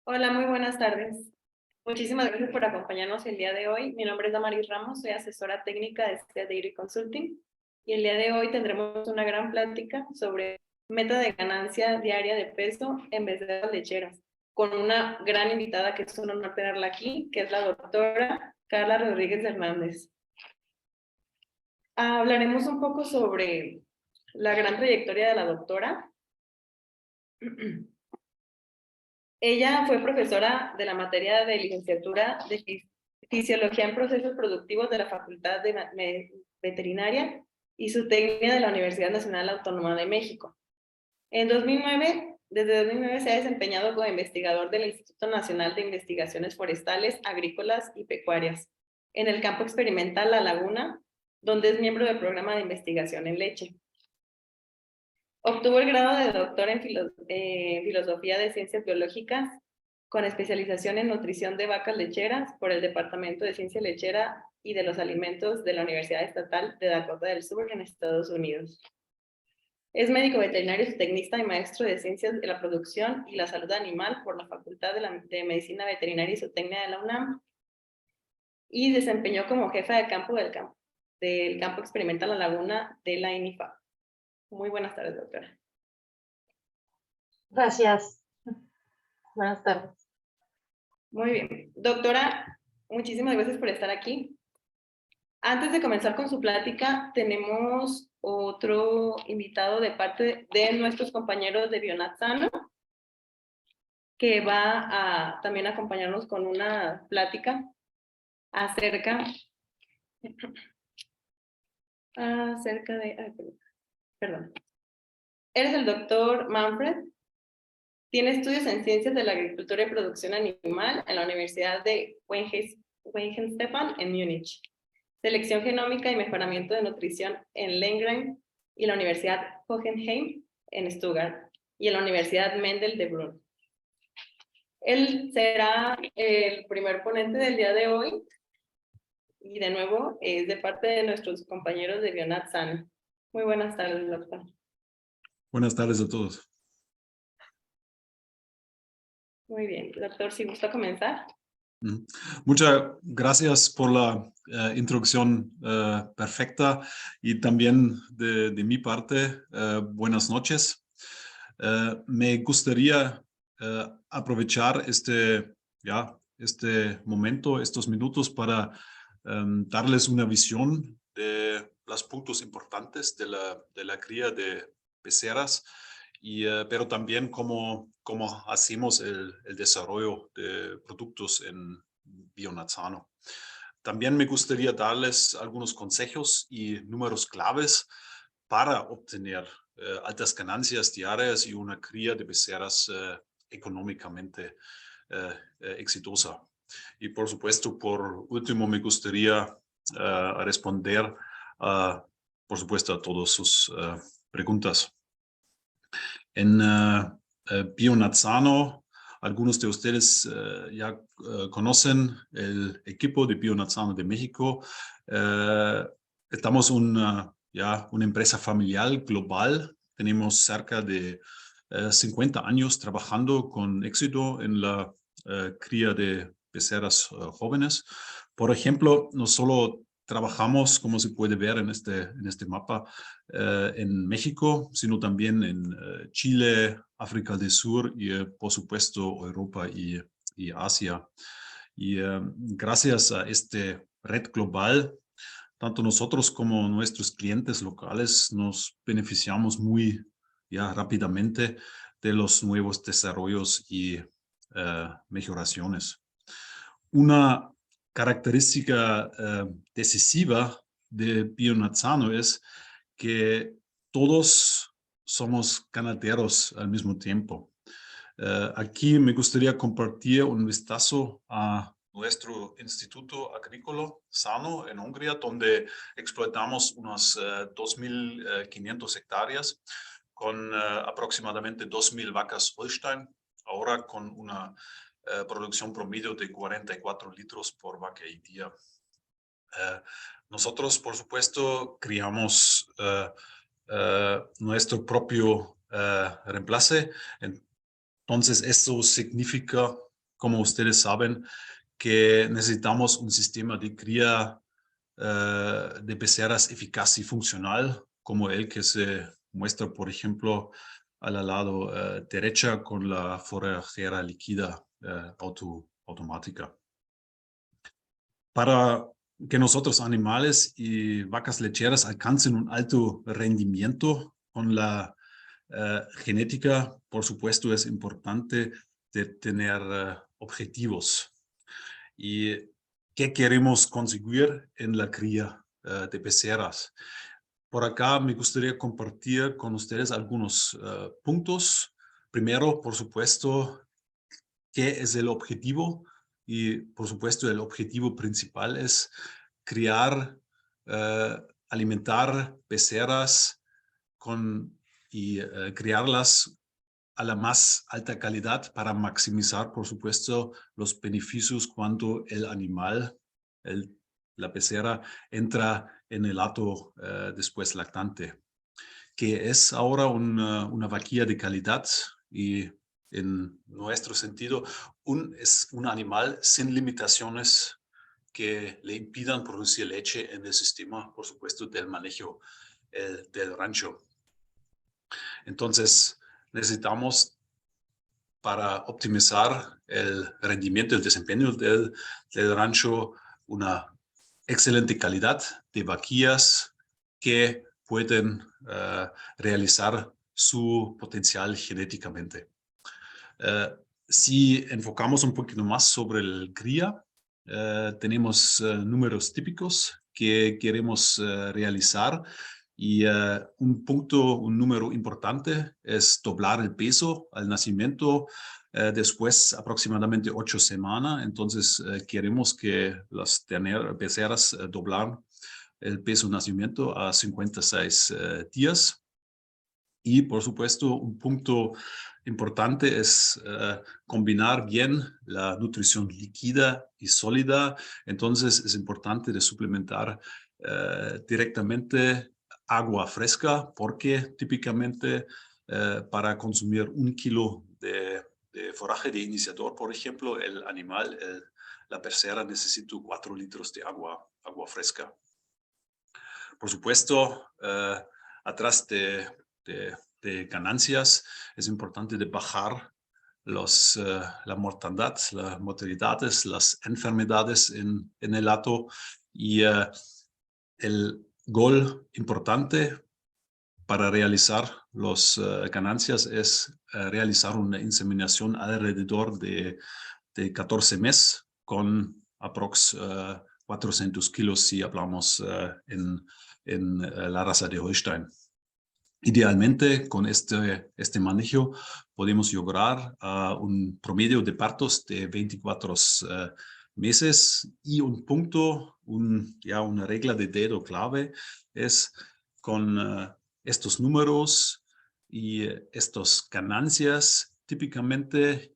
Hola, muy buenas tardes. Muchísimas gracias por acompañarnos el día de hoy. Mi nombre es Damaris Ramos, soy asesora técnica de Dairy Consulting y el día de hoy tendremos una gran plática sobre meta de ganancia diaria de peso en vez de las lecheras, con una gran invitada que es un honor tenerla aquí, que es la doctora Carla Rodríguez Hernández. Hablaremos un poco sobre la gran trayectoria de la doctora. Ella fue profesora de la materia de licenciatura de Fisiología en Procesos Productivos de la Facultad de Veterinaria y Zootecnia de la Universidad Nacional Autónoma de México. Desde 2009 se ha desempeñado como investigador del Instituto Nacional de Investigaciones Forestales, Agrícolas y Pecuarias, en el campo experimental La Laguna, donde es miembro del programa de investigación en leche. Obtuvo el grado de doctor en Filosofía de Ciencias Biológicas con especialización en nutrición de vacas lecheras por el Departamento de Ciencia Lechera y de los Alimentos de la Universidad Estatal de Dakota del Sur en Estados Unidos. Es médico veterinario, zootecnista y maestro de Ciencias de la Producción y la Salud Animal por la Facultad de Medicina Veterinaria y Zootecnia de la UNAM y desempeñó como jefa de campo del campo experimental La Laguna de la INIFA. Muy buenas tardes, doctora. Gracias. Buenas tardes. Muy bien. Doctora, muchísimas gracias por estar aquí. Antes de comenzar con su plática, tenemos otro invitado de parte de nuestros compañeros de Bionat Sano, que va a también acompañarnos con una plática acerca de... perdón. Él es el doctor Manfred. Tiene estudios en Ciencias de la Agricultura y Producción Animal en la Universidad de Weihenstephan en Múnich. Selección genómica y mejoramiento de nutrición en Lengren y la Universidad Hohenheim en Stuttgart y en la Universidad Mendel de Brunn. Él será el primer ponente del día de hoy y de nuevo es de parte de nuestros compañeros de Bionat Sano. Muy buenas tardes, doctor. Buenas tardes a todos. Muy bien, doctor, si gusta comenzar. Muchas gracias por la introducción perfecta y también de mi parte, buenas noches. Me gustaría aprovechar este momento, estos minutos para darles una visión de los puntos importantes de la cría de peceras. Pero también cómo hacemos el desarrollo de productos en Bionat Sano. También me gustaría darles algunos consejos y números claves para obtener altas ganancias diarias y una cría de peceras económicamente exitosa. Y por supuesto, por último, me gustaría responder, por supuesto, a todas sus preguntas. En Bionat Sano, algunos de ustedes ya conocen el equipo de Bionat Sano de México. Estamos una empresa familiar global. Tenemos cerca de 50 años trabajando con éxito en la cría de peceras jóvenes. Por ejemplo, no solo trabajamos, como se puede ver en este mapa, en México, sino también en Chile, África del Sur y, por supuesto, Europa y Asia. Y gracias a este red global, tanto nosotros como nuestros clientes locales nos beneficiamos muy rápidamente de los nuevos desarrollos y mejoraciones. Una característica decisiva de Bionat Sano es que todos somos ganaderos al mismo tiempo. Aquí me gustaría compartir un vistazo a nuestro Instituto Agrícola Sano en Hungría, donde explotamos unas 2.500 hectáreas con aproximadamente 2.000 vacas Holstein, ahora con una producción promedio de 44 litros por vaca y día. Nosotros, por supuesto, criamos nuestro propio reemplace. Entonces, esto significa como ustedes saben, que necesitamos un sistema de cría de peceras eficaz y funcional, como el que se muestra, por ejemplo, al lado derecha con la forrajera líquida automática. Para que nosotros animales y vacas lecheras alcancen un alto rendimiento con la genética, por supuesto, es importante de tener objetivos. ¿Y qué queremos conseguir en la cría de peceras? Por acá me gustaría compartir con ustedes algunos puntos. Primero, por supuesto, ¿qué es el objetivo? Y por supuesto, el objetivo principal es criar, alimentar peceras y criarlas a la más alta calidad para maximizar, por supuesto, los beneficios cuando el animal, la pecera, entra en el acto después lactante, que es ahora una vaquilla de calidad y en nuestro sentido es un animal sin limitaciones que le impidan producir leche en el sistema, por supuesto, del manejo del rancho. Entonces, necesitamos para optimizar el rendimiento, el desempeño del rancho, una excelente calidad de vaquillas que pueden realizar su potencial genéticamente. Si enfocamos un poquito más sobre el cría, tenemos números típicos que queremos realizar. Y un número importante es doblar el peso al nacimiento después aproximadamente 8 semanas. Entonces queremos que las peceras doblar el peso de nacimiento a 56 días. Y por supuesto, un punto importante es combinar bien la nutrición líquida y sólida. Entonces es importante de suplementar directamente agua fresca, porque típicamente para consumir 1 kilo de forraje de iniciador, por ejemplo, el animal, la pecera, necesita 4 litros de agua fresca. Por supuesto, atrás de ganancias, es importante de bajar la mortandad, las mortalidades, las enfermedades en el hato. Y el gol importante para realizar las ganancias es realizar una inseminación alrededor de 14 meses con aprox 400 kilos si hablamos en la raza de Holstein. Idealmente, con este manejo, podemos lograr un promedio de partos de 24 meses. Y un punto, una regla de dedo clave es con estos números y estas ganancias, típicamente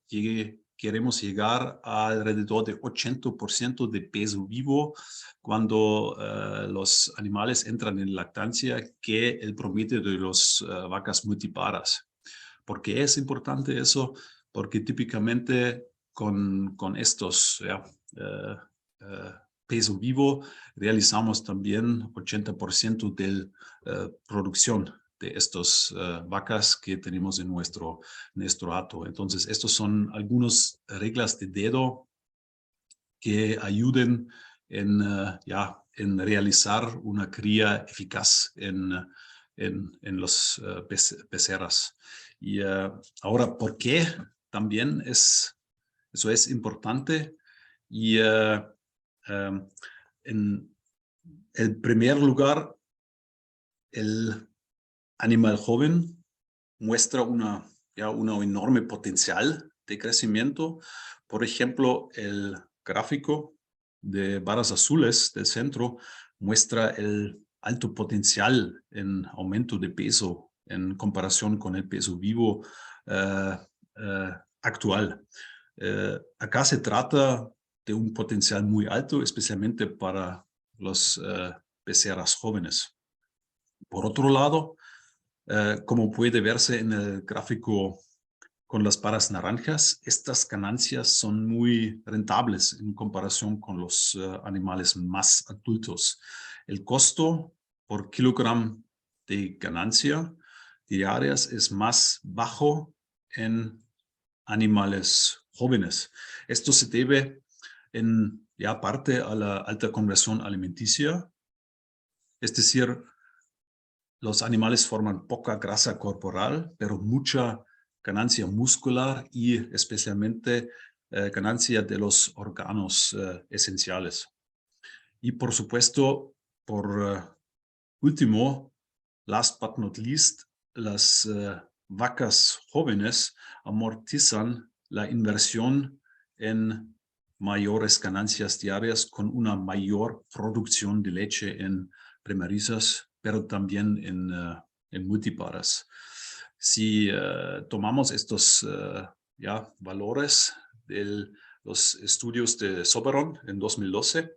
queremos llegar a alrededor de 80% de peso vivo cuando los animales entran en lactancia, que el promedio de las vacas multiparas. ¿Por qué es importante eso? Porque típicamente con estos peso vivo realizamos también 80% de producción de estas vacas que tenemos en nuestro hato. Entonces, estos son algunas reglas de dedo que ayuden en realizar una cría eficaz en los peceras. Y ahora, ¿por qué también eso es importante? Y en el primer lugar, el animal joven muestra una enorme potencial de crecimiento. Por ejemplo, el gráfico de barras azules del centro muestra el alto potencial en aumento de peso en comparación con el peso vivo actual. Acá se trata de un potencial muy alto, especialmente para las peceras jóvenes. Por otro lado, como puede verse en el gráfico con las paras naranjas, estas ganancias son muy rentables en comparación con los animales más adultos. El costo por kilogramo de ganancia diarias es más bajo en animales jóvenes. Esto se debe en parte a la alta conversión alimenticia, es decir, los animales forman poca grasa corporal, pero mucha ganancia muscular y especialmente ganancia de los órganos esenciales. Y por supuesto, por último, last but not least, las vacas jóvenes amortizan la inversión en mayores ganancias diarias con una mayor producción de leche en primerizas, pero también en multiparas. Si tomamos estos valores de los estudios de Soberon en 2012,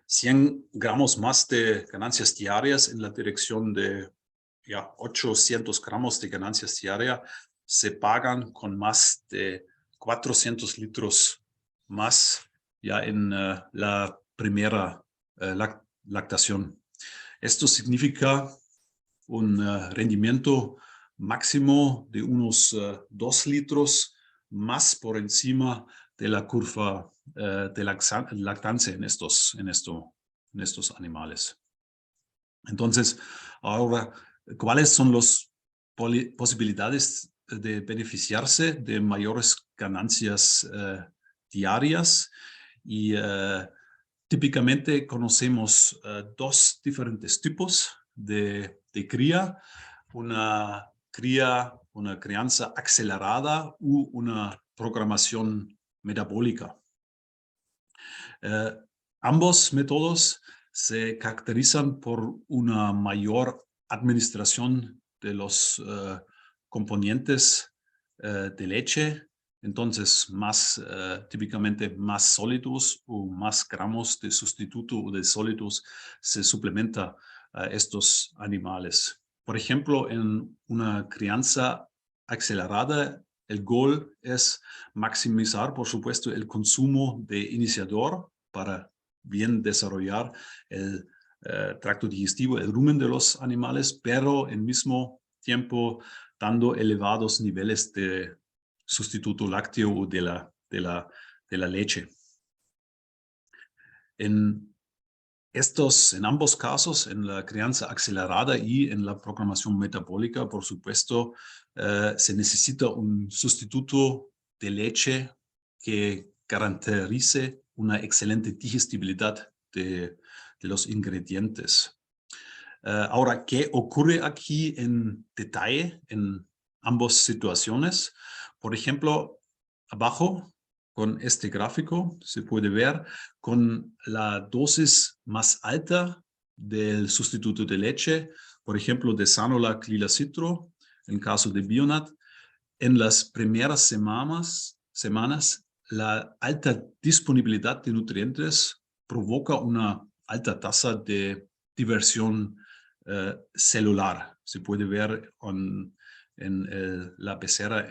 100 gramos más de ganancias diarias en la dirección de 800 gramos de ganancias diarias se pagan con más de 400 litros más en la primera lactación. Esto significa un rendimiento máximo de unos 2 litros más por encima de la curva de lactancia en estos animales. Entonces, ahora, ¿cuáles son las posibilidades de beneficiarse de mayores ganancias diarias? Y típicamente conocemos dos diferentes tipos de cría. Una crianza acelerada u una programación metabólica. Ambos métodos se caracterizan por una mayor administración de los componentes de leche, entonces típicamente más sólidos o más gramos de sustituto o de sólidos se suplementa a estos animales. Por ejemplo, en una crianza acelerada, el goal es maximizar, por supuesto, el consumo de iniciador para bien desarrollar el tracto digestivo, el rumen de los animales, pero al mismo tiempo dando elevados niveles de sustituto lácteo o de la leche. En ambos casos, en la crianza acelerada y en la programación metabólica, por supuesto, se necesita un sustituto de leche que garantice una excelente digestibilidad de los ingredientes. Ahora, ¿qué ocurre aquí en detalle en ambas situaciones? Por ejemplo, abajo, con este gráfico, se puede ver con la dosis más alta del sustituto de leche, por ejemplo, de Sanilac Lilacitro, en caso de Bionat, en las primeras semanas, la alta disponibilidad de nutrientes provoca una alta tasa de diversión celular. Se puede ver en la pecera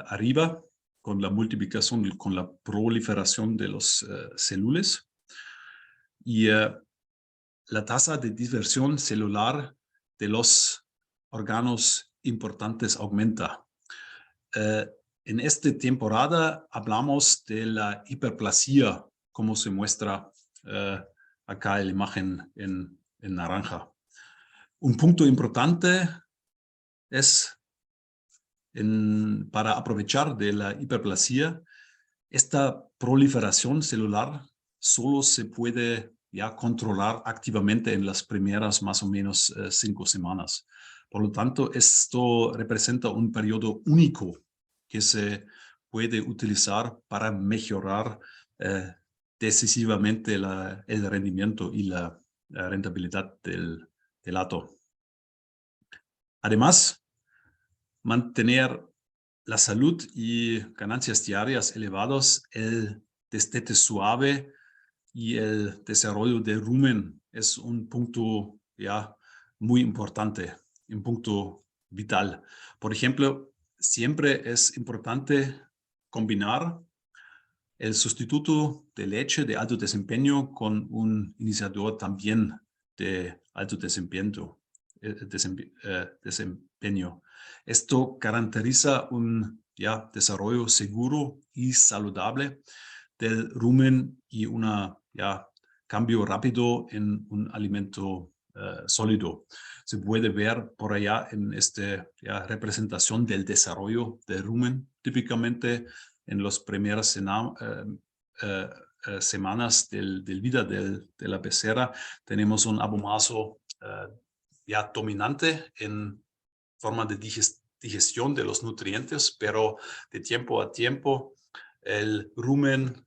arriba, con la multiplicación, con la proliferación de los células. Y la tasa de diversión celular de los órganos importantes aumenta. En esta temporada hablamos de la hiperplasia, como se muestra acá en la imagen en naranja. Un punto importante es para aprovechar de la hiperplasia, esta proliferación celular solo se puede controlar activamente en las primeras más o menos 5 semanas. Por lo tanto, esto representa un periodo único que se puede utilizar para mejorar decisivamente el rendimiento y la rentabilidad del hato. Además, mantener la salud y ganancias diarias elevadas, el destete suave y el desarrollo del rumen es un punto muy importante, un punto vital. Por ejemplo, siempre es importante combinar el sustituto de leche de alto desempeño con un iniciador también de alto desempeño. Esto garantiza un desarrollo seguro y saludable del rumen y un cambio rápido en un alimento sólido. Se puede ver por allá en esta representación del desarrollo del rumen, típicamente en las primeras semanas del vida de la becerra. Tenemos un abomazo dominante en forma de digestión de los nutrientes, pero de tiempo a tiempo el rumen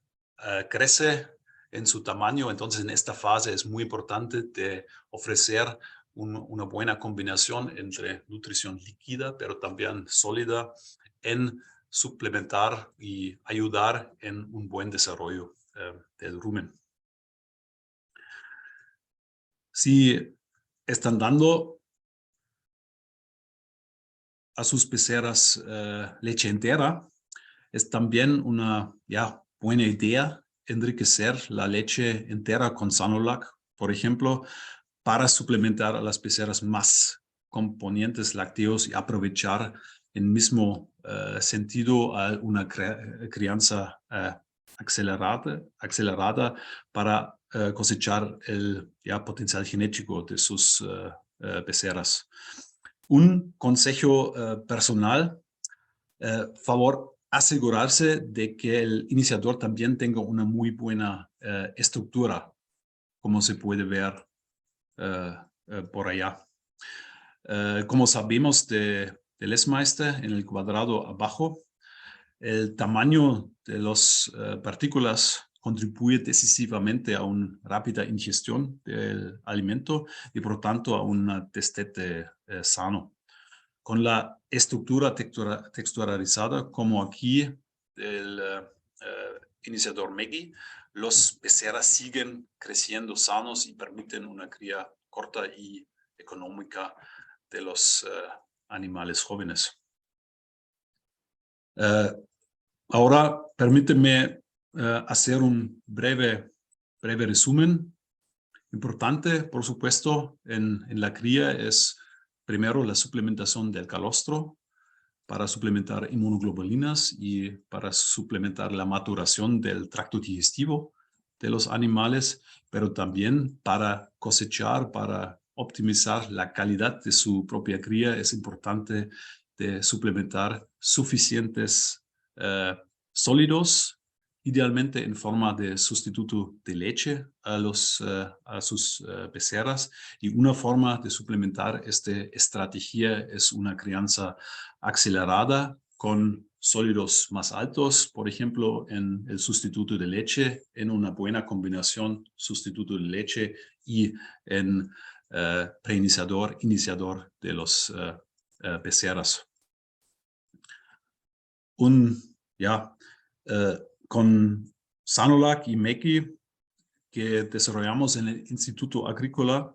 crece en su tamaño. Entonces, en esta fase es muy importante de ofrecer una buena combinación entre nutrición líquida, pero también sólida, en suplementar y ayudar en un buen desarrollo del rumen. Si están dando a sus becerras leche entera, es también una buena idea enriquecer la leche entera con Sanolac, por ejemplo, para suplementar a las becerras más componentes lácteos y aprovechar en mismo sentido a una crianza acelerada para cosechar el potencial genético de sus becerras. Un consejo personal, favor asegurarse de que el iniciador también tenga una muy buena estructura, como se puede ver por allá. Como sabemos del Lesmeister, en el cuadrado abajo, el tamaño de las partículas contribuye decisivamente a una rápida ingestión del alimento y por lo tanto a un destete sano. Con la estructura texturalizada, como aquí el iniciador Meggy, los becerras siguen creciendo sanos y permiten una cría corta y económica de los animales jóvenes. Ahora permíteme hacer un breve resumen. Importante, por supuesto, en la cría es primero la suplementación del calostro para suplementar inmunoglobulinas y para suplementar la maturación del tracto digestivo de los animales, pero también para cosechar, para optimizar la calidad de su propia cría. Es importante de suplementar suficientes sólidos, idealmente en forma de sustituto de leche a sus becerras. Y una forma de suplementar esta estrategia es una crianza acelerada con sólidos más altos, por ejemplo, en el sustituto de leche, en una buena combinación sustituto de leche y en iniciador de los becerras. Con Sanolac y Meggy, que desarrollamos en el Instituto Agrícola,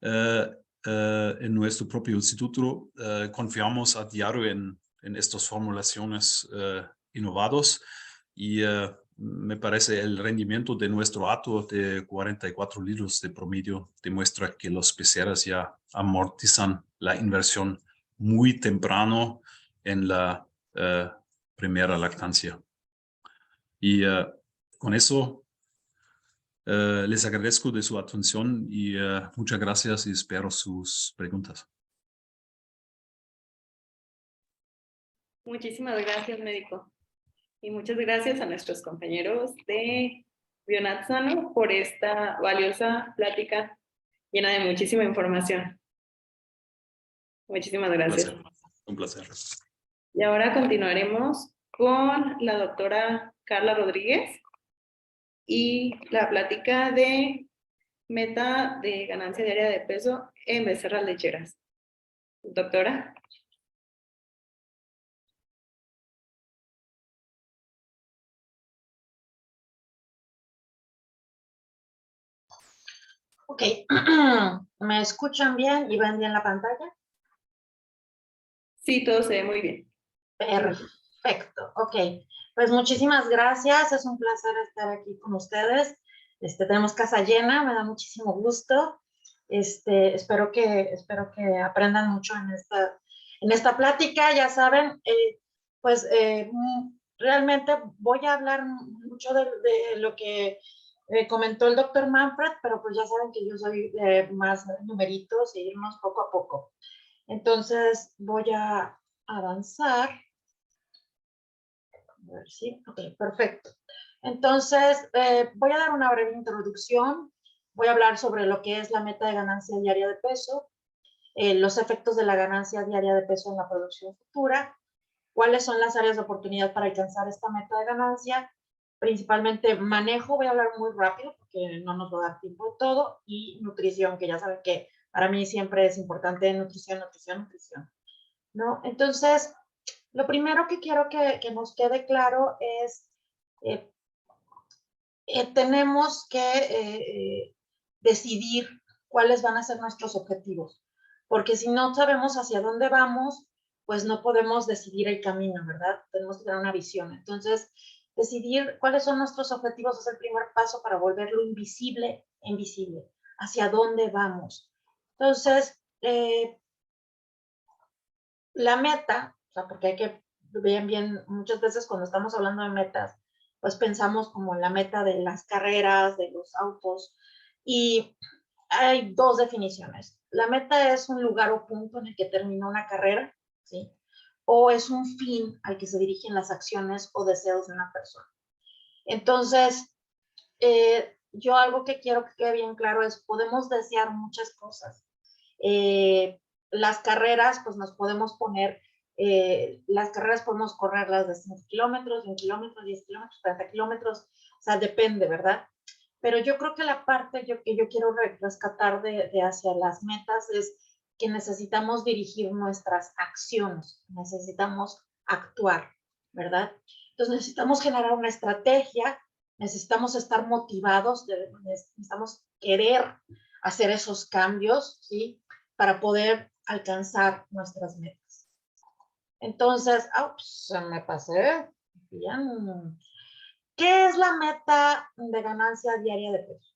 en nuestro propio instituto, confiamos a diario en estas formulaciones innovadas y me parece el rendimiento de nuestro hato de 44 litros de promedio demuestra que los becerras ya amortizan la inversión muy temprano en la primera lactancia. Y con eso les agradezco de su atención y muchas gracias y espero sus preguntas. Muchísimas gracias, médico. Y muchas gracias a nuestros compañeros de Bionat Sano por esta valiosa plática llena de muchísima información. Muchísimas gracias. Un placer. Y ahora continuaremos con la doctora Carla Rodríguez y la plática de meta de ganancia diaria de peso en becerras lecheras. Doctora. Ok, ¿me escuchan bien y ven bien la pantalla? Sí, todo se ve muy bien. Perfecto, ok. Pues muchísimas gracias, es un placer estar aquí con ustedes. Tenemos casa llena, me da muchísimo gusto. Espero que aprendan mucho en esta plática. Ya saben, pues realmente voy a hablar mucho de lo que comentó el doctor Manfred, pero pues ya saben que yo soy de más numeritos y irnos poco a poco. Entonces voy a avanzar. A ver, sí, ok, perfecto. Entonces, voy a dar una breve introducción. Voy a hablar sobre lo que es la meta de ganancia diaria de peso, los efectos de la ganancia diaria de peso en la producción futura, cuáles son las áreas de oportunidad para alcanzar esta meta de ganancia, principalmente manejo, voy a hablar muy rápido porque no nos va a dar tiempo de todo, y nutrición, que ya saben que para mí siempre es importante nutrición, ¿no? Entonces, lo primero que quiero que nos quede claro es, eh, tenemos que decidir cuáles van a ser nuestros objetivos, porque si no sabemos hacia dónde vamos, pues no podemos decidir el camino, ¿verdad? Tenemos que tener una visión. Entonces, decidir cuáles son nuestros objetivos es el primer paso para volver lo invisible invisible, hacia dónde vamos. Entonces, la meta, o sea, porque hay que ver bien, muchas veces cuando estamos hablando de metas, pues pensamos como en la meta de las carreras, de los autos, y hay dos definiciones. La meta es un lugar o punto en el que termina una carrera, ¿sí? O es un fin al que se dirigen las acciones o deseos de una persona. Entonces, yo algo que quiero que quede bien claro es, podemos desear muchas cosas. Las carreras, pues nos podemos poner, las carreras podemos correrlas de 5 kilómetros, 20 kilómetros, 10 kilómetros, 40 kilómetros, o sea, depende, ¿verdad? Pero yo creo que la parte que yo quiero rescatar de hacia las metas es que necesitamos dirigir nuestras acciones, necesitamos actuar, ¿verdad? Entonces necesitamos generar una estrategia, necesitamos estar motivados, necesitamos querer hacer esos cambios, ¿sí? Para poder alcanzar nuestras metas. Entonces, se me pasé. Bien. ¿Qué es la meta de ganancia diaria de peso?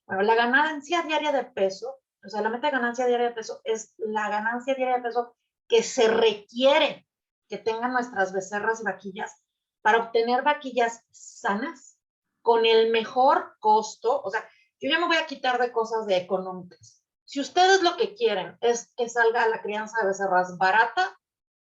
Bueno, la ganancia diaria de peso, o sea, la meta de ganancia diaria de peso es la ganancia diaria de peso que se requiere que tengan nuestras becerras y vaquillas para obtener vaquillas sanas con el mejor costo. O sea, yo ya me voy a quitar de cosas de económicas. Si ustedes lo que quieren es que salga la crianza de becerras barata,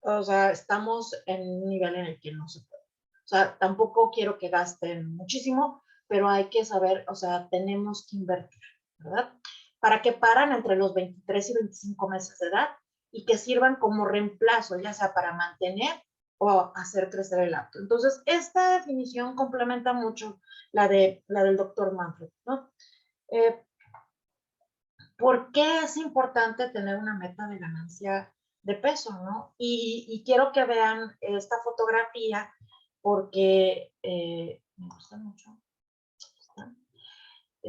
o sea, estamos en un nivel en el que no se puede. O sea, tampoco quiero que gasten muchísimo, pero hay que saber, o sea, tenemos que invertir, ¿verdad? Para que paran entre los 23 y 25 meses de edad y que sirvan como reemplazo, ya sea para mantener o hacer crecer el acto. Entonces, esta definición complementa mucho la del doctor Manfred, ¿no? ¿Por qué es importante tener una meta de ganancia de peso, no? Y quiero que vean esta fotografía porque me gusta mucho.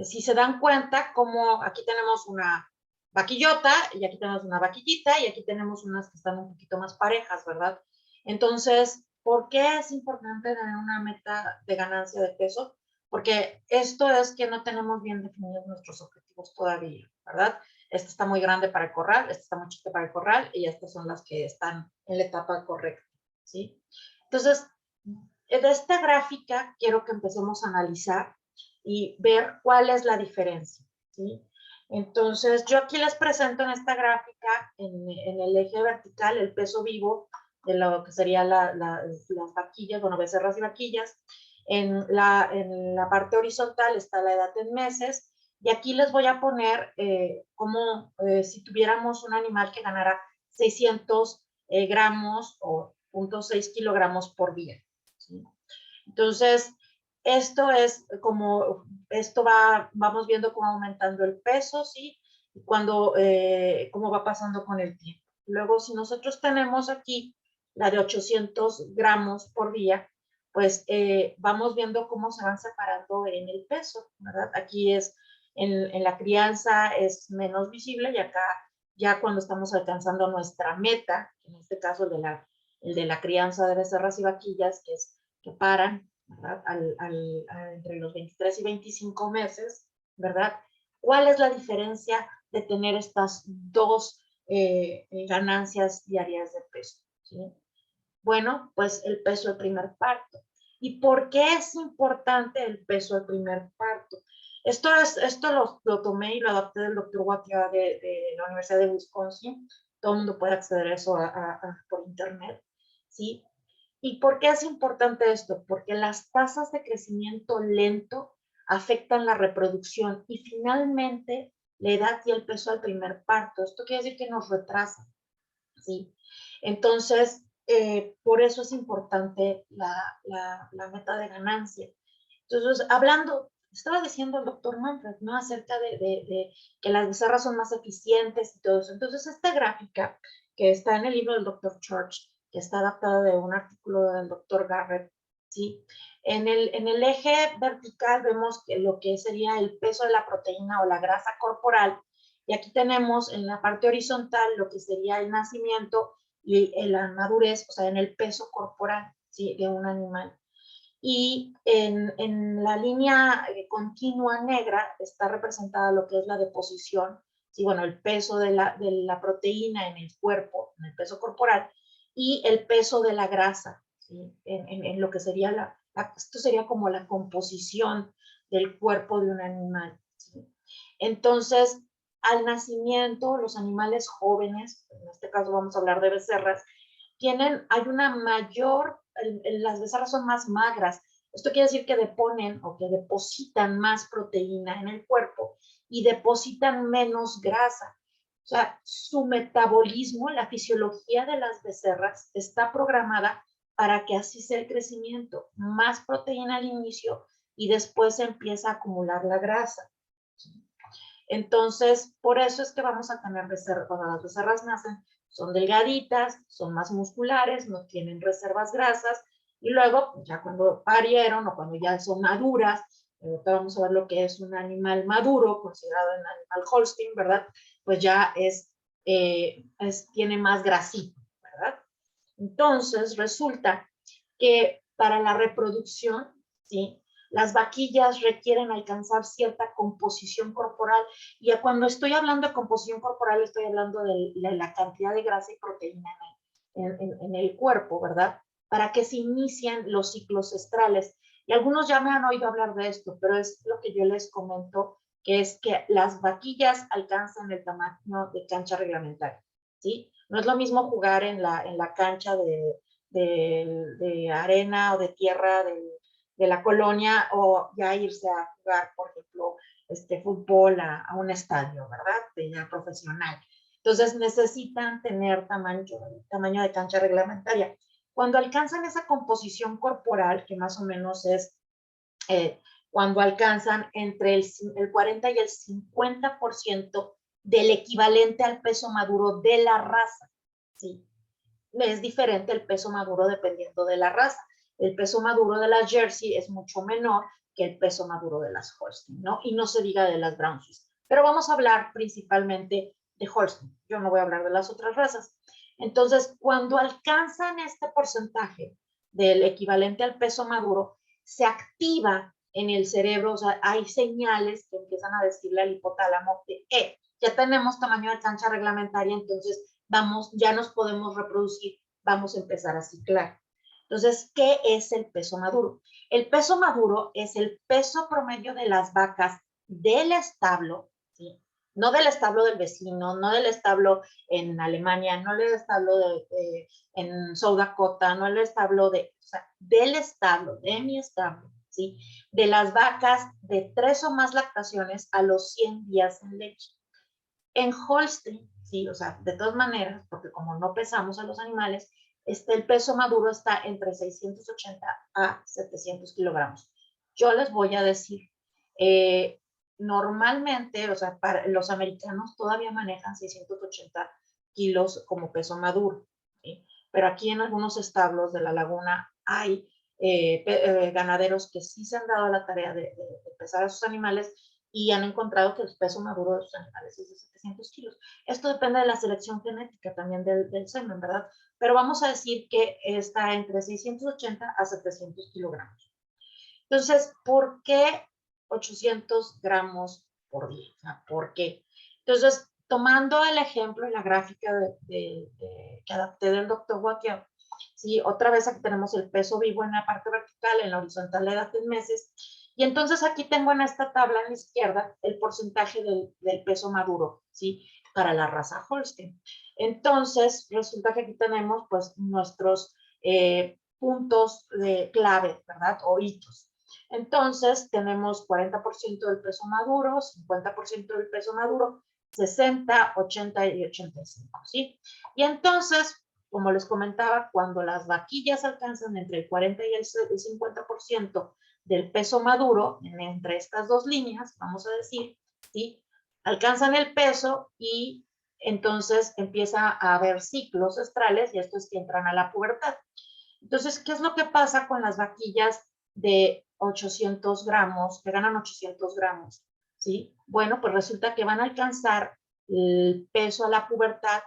Si se dan cuenta, como aquí tenemos una vaquillota y aquí tenemos una vaquillita y aquí tenemos unas que están un poquito más parejas, ¿verdad? Entonces, ¿por qué es importante tener una meta de ganancia de peso? Porque esto es que no tenemos bien definidos nuestros objetivos todavía, ¿verdad? Esta está muy grande para el corral, esta está muy chiquita para el corral y estas son las que están en la etapa correcta, ¿sí? Entonces, de esta gráfica quiero que empecemos a analizar y ver cuál es la diferencia, ¿sí? Entonces, yo aquí les presento en esta gráfica, en el eje vertical, el peso vivo de lo que serían las vaquillas, bueno, becerras y vaquillas. En la parte horizontal está la edad en meses, y aquí les voy a poner como si tuviéramos un animal que ganara 600 gramos o 0.6 kilogramos por día, ¿sí? Entonces, esto es como, vamos viendo cómo aumentando el peso, ¿sí? Y cómo va pasando con el tiempo. Luego, si nosotros tenemos aquí la de 800 gramos por día, pues vamos viendo cómo se van separando en el peso, ¿verdad? Aquí es, en la crianza es menos visible y acá ya cuando estamos alcanzando nuestra meta, en este caso el de la crianza de becerras y vaquillas, que es que paran, ¿verdad? Entre los 23 y 25 meses, ¿verdad? ¿Cuál es la diferencia de tener estas dos ganancias diarias de peso? ¿Sí? Bueno, pues el peso del primer parto. ¿Y por qué es importante el peso del primer parto? Esto lo tomé y lo adapté del doctor Watia de la Universidad de Wisconsin. Todo el mundo puede acceder a eso por internet, ¿sí? ¿Y por qué es importante esto? Porque las tasas de crecimiento lento afectan la reproducción y finalmente la edad y el peso al primer parto. Esto quiere decir que nos retrasa, ¿sí? Entonces, por eso es importante la meta de ganancia. Entonces, estaba diciendo el doctor Manfred, ¿no? Acerca de que las becerras son más eficientes y todo eso. Entonces, esta gráfica que está en el libro del doctor Church, que está adaptada de un artículo del doctor Garrett, ¿sí? En el eje vertical vemos que lo que sería el peso de la proteína o la grasa corporal, y aquí tenemos en la parte horizontal lo que sería el nacimiento y la madurez, o sea, en el peso corporal, ¿sí? De un animal. Y en la línea continua negra está representada lo que es la deposición, ¿sí? Bueno, el peso de la proteína en el cuerpo, en el peso corporal, y el peso de la grasa, ¿sí? En lo que sería esto sería como la composición del cuerpo de un animal, ¿sí? Entonces, al nacimiento, los animales jóvenes, en este caso vamos a hablar de becerras, hay una mayor, las becerras son más magras. Esto quiere decir que deponen o que depositan más proteína en el cuerpo y depositan menos grasa. O sea, su metabolismo, la fisiología de las becerras está programada para que así sea el crecimiento. Más proteína al inicio y después se empieza a acumular la grasa. Entonces, por eso es que vamos a tener becerras, cuando las becerras nacen, son delgaditas, son más musculares, no tienen reservas grasas, y luego, ya cuando parieron o cuando ya son maduras, vamos a ver lo que es un animal maduro, considerado un animal Holstein, ¿verdad? Pues ya tiene más grasito, ¿verdad? Entonces, resulta que para la reproducción, ¿sí? Las vaquillas requieren alcanzar cierta composición corporal, y cuando estoy hablando de composición corporal estoy hablando de la cantidad de grasa y proteína en el cuerpo, ¿verdad? Para que se inicien los ciclos estrales. Y algunos ya me han oído hablar de esto, pero es lo que yo les comento, que es que las vaquillas alcanzan el tamaño de cancha reglamentaria, ¿sí? No es lo mismo jugar en la cancha de arena o de tierra de la colonia, o ya irse a jugar, por ejemplo, fútbol a un estadio, ¿verdad? De ya profesional. Entonces necesitan tener tamaño de cancha reglamentaria. Cuando alcanzan esa composición corporal, que más o menos es cuando alcanzan entre el 40 y el 50% del equivalente al peso maduro de la raza, ¿sí? Es diferente el peso maduro dependiendo de la raza. El peso maduro de las Jersey es mucho menor que el peso maduro de las Holstein, ¿no? Y no se diga de las Brown Swiss. Pero vamos a hablar principalmente de Holstein. Yo no voy a hablar de las otras razas. Entonces, cuando alcanzan este porcentaje del equivalente al peso maduro, se activa en el cerebro, o sea, hay señales que empiezan a decirle al hipotálamo de, ya tenemos tamaño de cancha reglamentaria, entonces ya nos podemos reproducir, vamos a empezar a ciclar. Entonces, ¿qué es el peso maduro? El peso maduro es el peso promedio de las vacas del establo, ¿sí? No del establo del vecino, no del establo en Alemania, no del establo en South Dakota, no del establo del establo, de mi establo, ¿sí? De las vacas de 3 o más lactaciones a los 100 días en leche. En Holstein, sí, o sea, de todas maneras, porque como no pesamos a los animales, el peso maduro está entre 680 a 700 kilogramos. Yo les voy a decir, normalmente, o sea, para los americanos todavía manejan 680 kilos como peso maduro, ¿sí? Pero aquí en algunos establos de la laguna hay ganaderos que sí se han dado la tarea de pesar a sus animales, y han encontrado que el peso maduro de sus animales es de 700 kilos. Esto depende de la selección genética también del semen, ¿verdad? Pero vamos a decir que está entre 680 a 700 kilogramos. Entonces, ¿por qué 800 gramos por día? O sea, ¿por qué? Entonces, tomando el ejemplo en la gráfica que adapté del Dr. Wakia, ¿sí? Otra vez aquí tenemos el peso vivo en la parte vertical, en la horizontal la edad en meses, y entonces aquí tengo en esta tabla en la izquierda el porcentaje del peso maduro, ¿sí? Para la raza Holstein. Entonces, resulta que aquí tenemos pues nuestros puntos de clave, ¿verdad? O hitos. Entonces, tenemos 40% del peso maduro, 50% del peso maduro, 60, 80 y 85, ¿sí? Y entonces, como les comentaba, cuando las vaquillas alcanzan entre el 40 y el 50% del peso maduro, entre estas dos líneas, vamos a decir, ¿sí? Alcanzan el peso y entonces empieza a haber ciclos estrales y estos que entran a la pubertad. Entonces, ¿qué es lo que pasa con las vaquillas de 800 gramos, que ganan 800 gramos? ¿Sí? Bueno, pues resulta que van a alcanzar el peso a la pubertad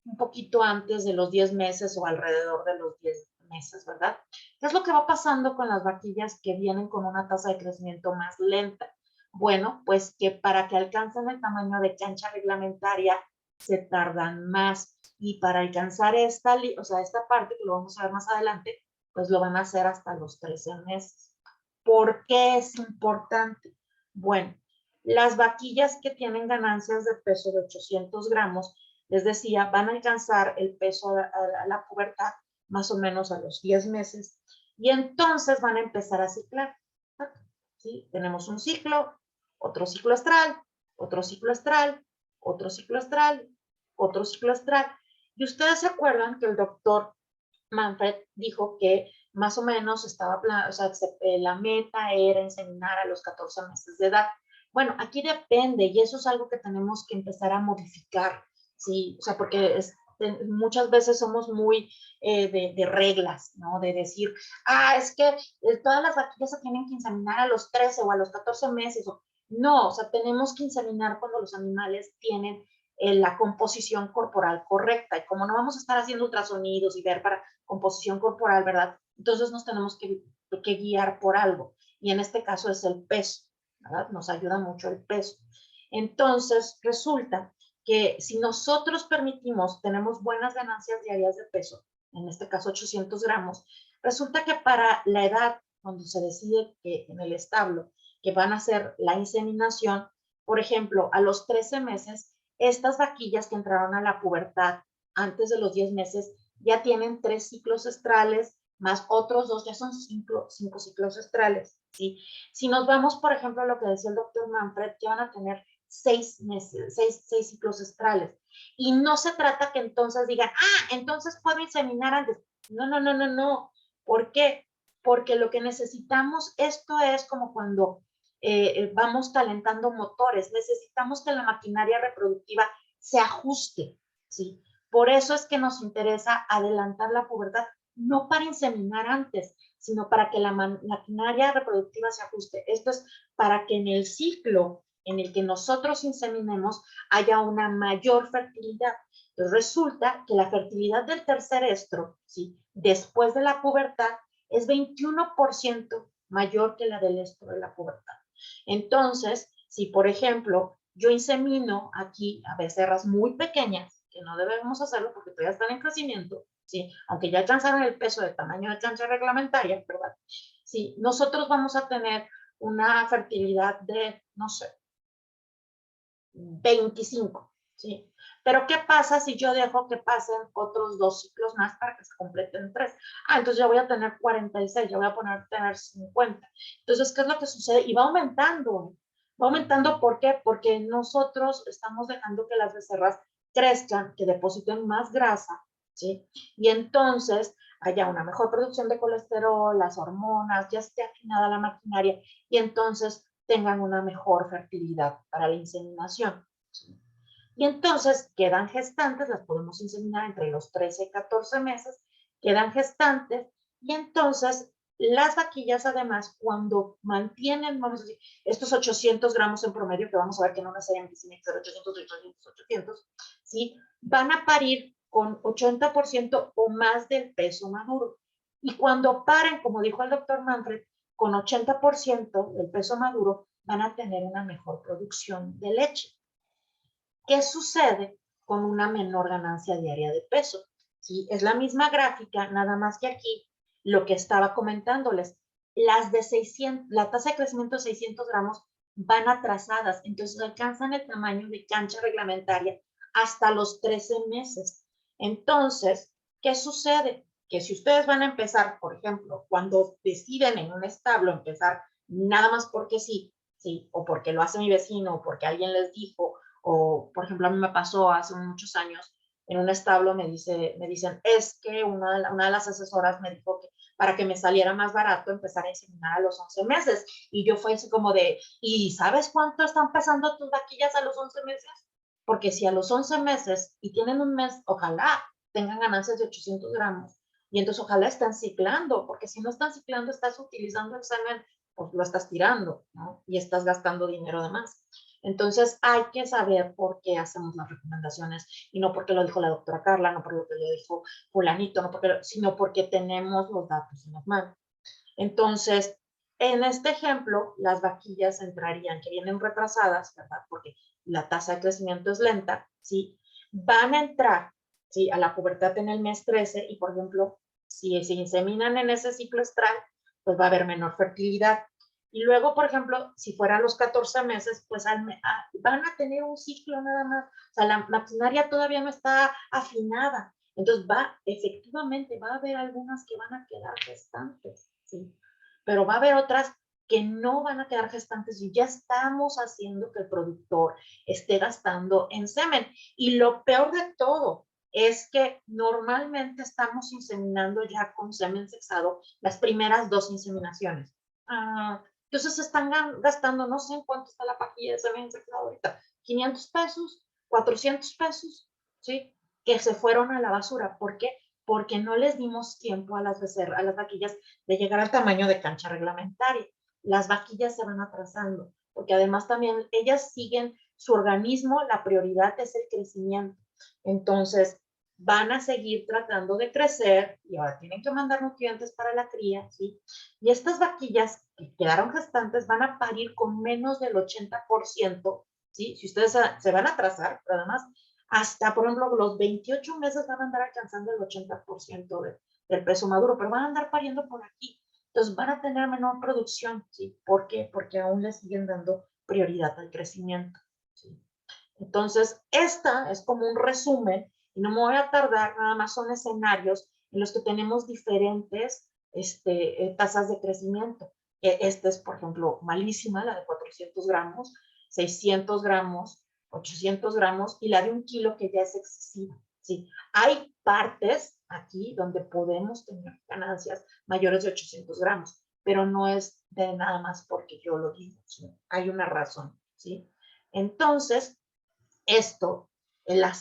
un poquito antes de los 10 meses o alrededor de los 10 meses, ¿verdad? ¿Qué es lo que va pasando con las vaquillas que vienen con una tasa de crecimiento más lenta? Bueno, pues que para que alcancen el tamaño de cancha reglamentaria se tardan más y para alcanzar esta parte que lo vamos a ver más adelante, pues lo van a hacer hasta los 13 meses. ¿Por qué es importante? Bueno, las vaquillas que tienen ganancias de peso de 800 gramos, les decía, van a alcanzar el peso a la pubertad más o menos a los 10 meses y entonces van a empezar a ciclar. ¿Sí? Tenemos un ciclo, otro ciclo astral, otro ciclo astral, otro ciclo astral, otro ciclo astral. Y ustedes se acuerdan que el doctor Manfred dijo que más o menos estaba, o sea, la meta era inseminar a los 14 meses de edad. Bueno, aquí depende y eso es algo que tenemos que empezar a modificar, ¿sí? O sea, porque muchas veces somos muy de reglas, ¿no? De decir, es que todas las vaquillas se tienen que inseminar a los 13 o a los 14 meses. No, o sea, tenemos que inseminar cuando los animales tienen la composición corporal correcta. Y como no vamos a estar haciendo ultrasonidos y ver para composición corporal, ¿verdad? Entonces nos tenemos que guiar por algo. Y en este caso es el peso, ¿verdad? Nos ayuda mucho el peso. Entonces resulta que si nosotros permitimos, tenemos buenas ganancias diarias de peso, en este caso 800 gramos, resulta que para la edad cuando se decide que en el establo que van a hacer la inseminación, por ejemplo, a los 13 meses, estas vaquillas que entraron a la pubertad antes de los 10 meses ya tienen 3 ciclos estrales, más otros 2, ya son 5 ciclos estrales, ¿sí? Si nos vamos, por ejemplo, a lo que decía el doctor Manfred, ya van a tener 6 meses, 6 ciclos estrales. Y no se trata que entonces digan, entonces puedo inseminar antes. No, no, no, no, no. ¿Por qué? Porque lo que necesitamos, esto es como cuando vamos calentando motores, necesitamos que la maquinaria reproductiva se ajuste, ¿sí? Por eso es que nos interesa adelantar la pubertad, no para inseminar antes, sino para que la maquinaria reproductiva se ajuste. Esto es para que en el ciclo en el que nosotros inseminemos haya una mayor fertilidad. Entonces resulta que la fertilidad del tercer estro, ¿sí? Después de la pubertad, es 21% mayor que la del estro de la pubertad. Entonces, si por ejemplo yo insemino aquí a becerras muy pequeñas, que no debemos hacerlo porque todavía están en crecimiento, ¿sí? Aunque ya alcanzaron el peso de tamaño de cancha reglamentaria, ¿verdad? Sí, nosotros vamos a tener una fertilidad de, no sé, 25, ¿sí? Pero ¿qué pasa si yo dejo que pasen otros 2 ciclos más para que se completen 3? Entonces ya voy a tener 46, ya voy a tener 50. Entonces, ¿qué es lo que sucede? Y va aumentando. Va aumentando, ¿por qué? Porque nosotros estamos dejando que las becerras crezcan, que depositen más grasa, ¿sí? Y entonces haya una mejor producción de colesterol, las hormonas, ya esté afinada la maquinaria y entonces tengan una mejor fertilidad para la inseminación. Y entonces quedan gestantes, las podemos inseminar entre los 13 y 14 meses, quedan gestantes y entonces Las vaquillas, además, cuando mantienen, vamos a decir, estos 800 gramos en promedio, que vamos a ver que no necesariamente tiene que ser 800, 800, 800, ¿sí? Van a parir con 80% o más del peso maduro. Y cuando paren, como dijo el doctor Manfred, con 80% del peso maduro, van a tener una mejor producción de leche. ¿Qué sucede con una menor ganancia diaria de peso? ¿Sí? Es la misma gráfica, nada más que aquí lo que estaba comentándoles, las de 600, la tasa de crecimiento de 600 gramos van atrasadas, entonces alcanzan el tamaño de cancha reglamentaria hasta los 13 meses. Entonces, ¿qué sucede? Que si ustedes van a empezar, por ejemplo, cuando deciden en un establo empezar nada más porque sí, sí, o porque lo hace mi vecino, o porque alguien les dijo, o por ejemplo a mí me pasó hace muchos años en un establo, me dicen, es que una de las asesoras me dijo que para que me saliera más barato empezar a inseminar a los 11 meses. Y yo fue así como de, ¿y sabes cuánto están pesando tus vaquillas a los 11 meses? Porque si a los 11 meses y tienen un mes, ojalá tengan ganancias de 800 gramos. Y entonces ojalá estén ciclando, porque si no están ciclando, estás utilizando el semen, pues lo estás tirando, ¿no? Y estás gastando dinero de más. Entonces hay que saber por qué hacemos las recomendaciones y no porque lo dijo la doctora Carla, no porque lo dijo fulanito, no porque, sino porque tenemos los datos en las manos. Entonces, en este ejemplo, las vaquillas entrarían, que vienen retrasadas, ¿verdad? Porque la tasa de crecimiento es lenta, ¿sí? Van a entrar, ¿sí? A la pubertad en el mes 13 y, por ejemplo, si se inseminan en ese ciclo estral, pues va a haber menor fertilidad. Y luego, por ejemplo, si fueran los 14 meses, pues van a tener un ciclo nada más. O sea, la maquinaria todavía no está afinada. Entonces, efectivamente, va a haber algunas que van a quedar gestantes, ¿sí? Pero va a haber otras que no van a quedar gestantes y ya estamos haciendo que el productor esté gastando en semen. Y lo peor de todo es que normalmente estamos inseminando ya con semen sexado las primeras 2 inseminaciones. Entonces están gastando, no sé en cuánto está la pajilla de semen sexado ahorita, 500 pesos, 400 pesos, ¿sí? Que se fueron a la basura. ¿Por qué? Porque no les dimos tiempo a las vaquillas de llegar al tamaño de cancha reglamentaria. Las vaquillas se van atrasando, porque además también ellas siguen su organismo, la prioridad es el crecimiento. Entonces, van a seguir tratando de crecer y ahora tienen que mandar nutrientes para la cría, ¿sí? Y estas vaquillas que quedaron gestantes van a parir con menos del 80%, ¿sí? Si ustedes se van a atrasar, pero además hasta, por ejemplo, los 28 meses van a andar alcanzando el 80% del peso maduro, pero van a andar pariendo por aquí. Entonces van a tener menor producción, ¿sí? ¿Por qué? Porque aún le siguen dando prioridad al crecimiento, ¿sí? Entonces, esta es como un resumen, y no me voy a tardar, nada más son escenarios en los que tenemos diferentes tasas de crecimiento. Esta es, por ejemplo, malísima, la de 400 gramos, 600 gramos, 800 gramos, y la de 1 kilo que ya es excesiva. ¿Sí? Hay partes aquí donde podemos tener ganancias mayores de 800 gramos, pero no es de nada más porque yo lo digo, ¿sí? Hay una razón, ¿sí? Entonces, esto, la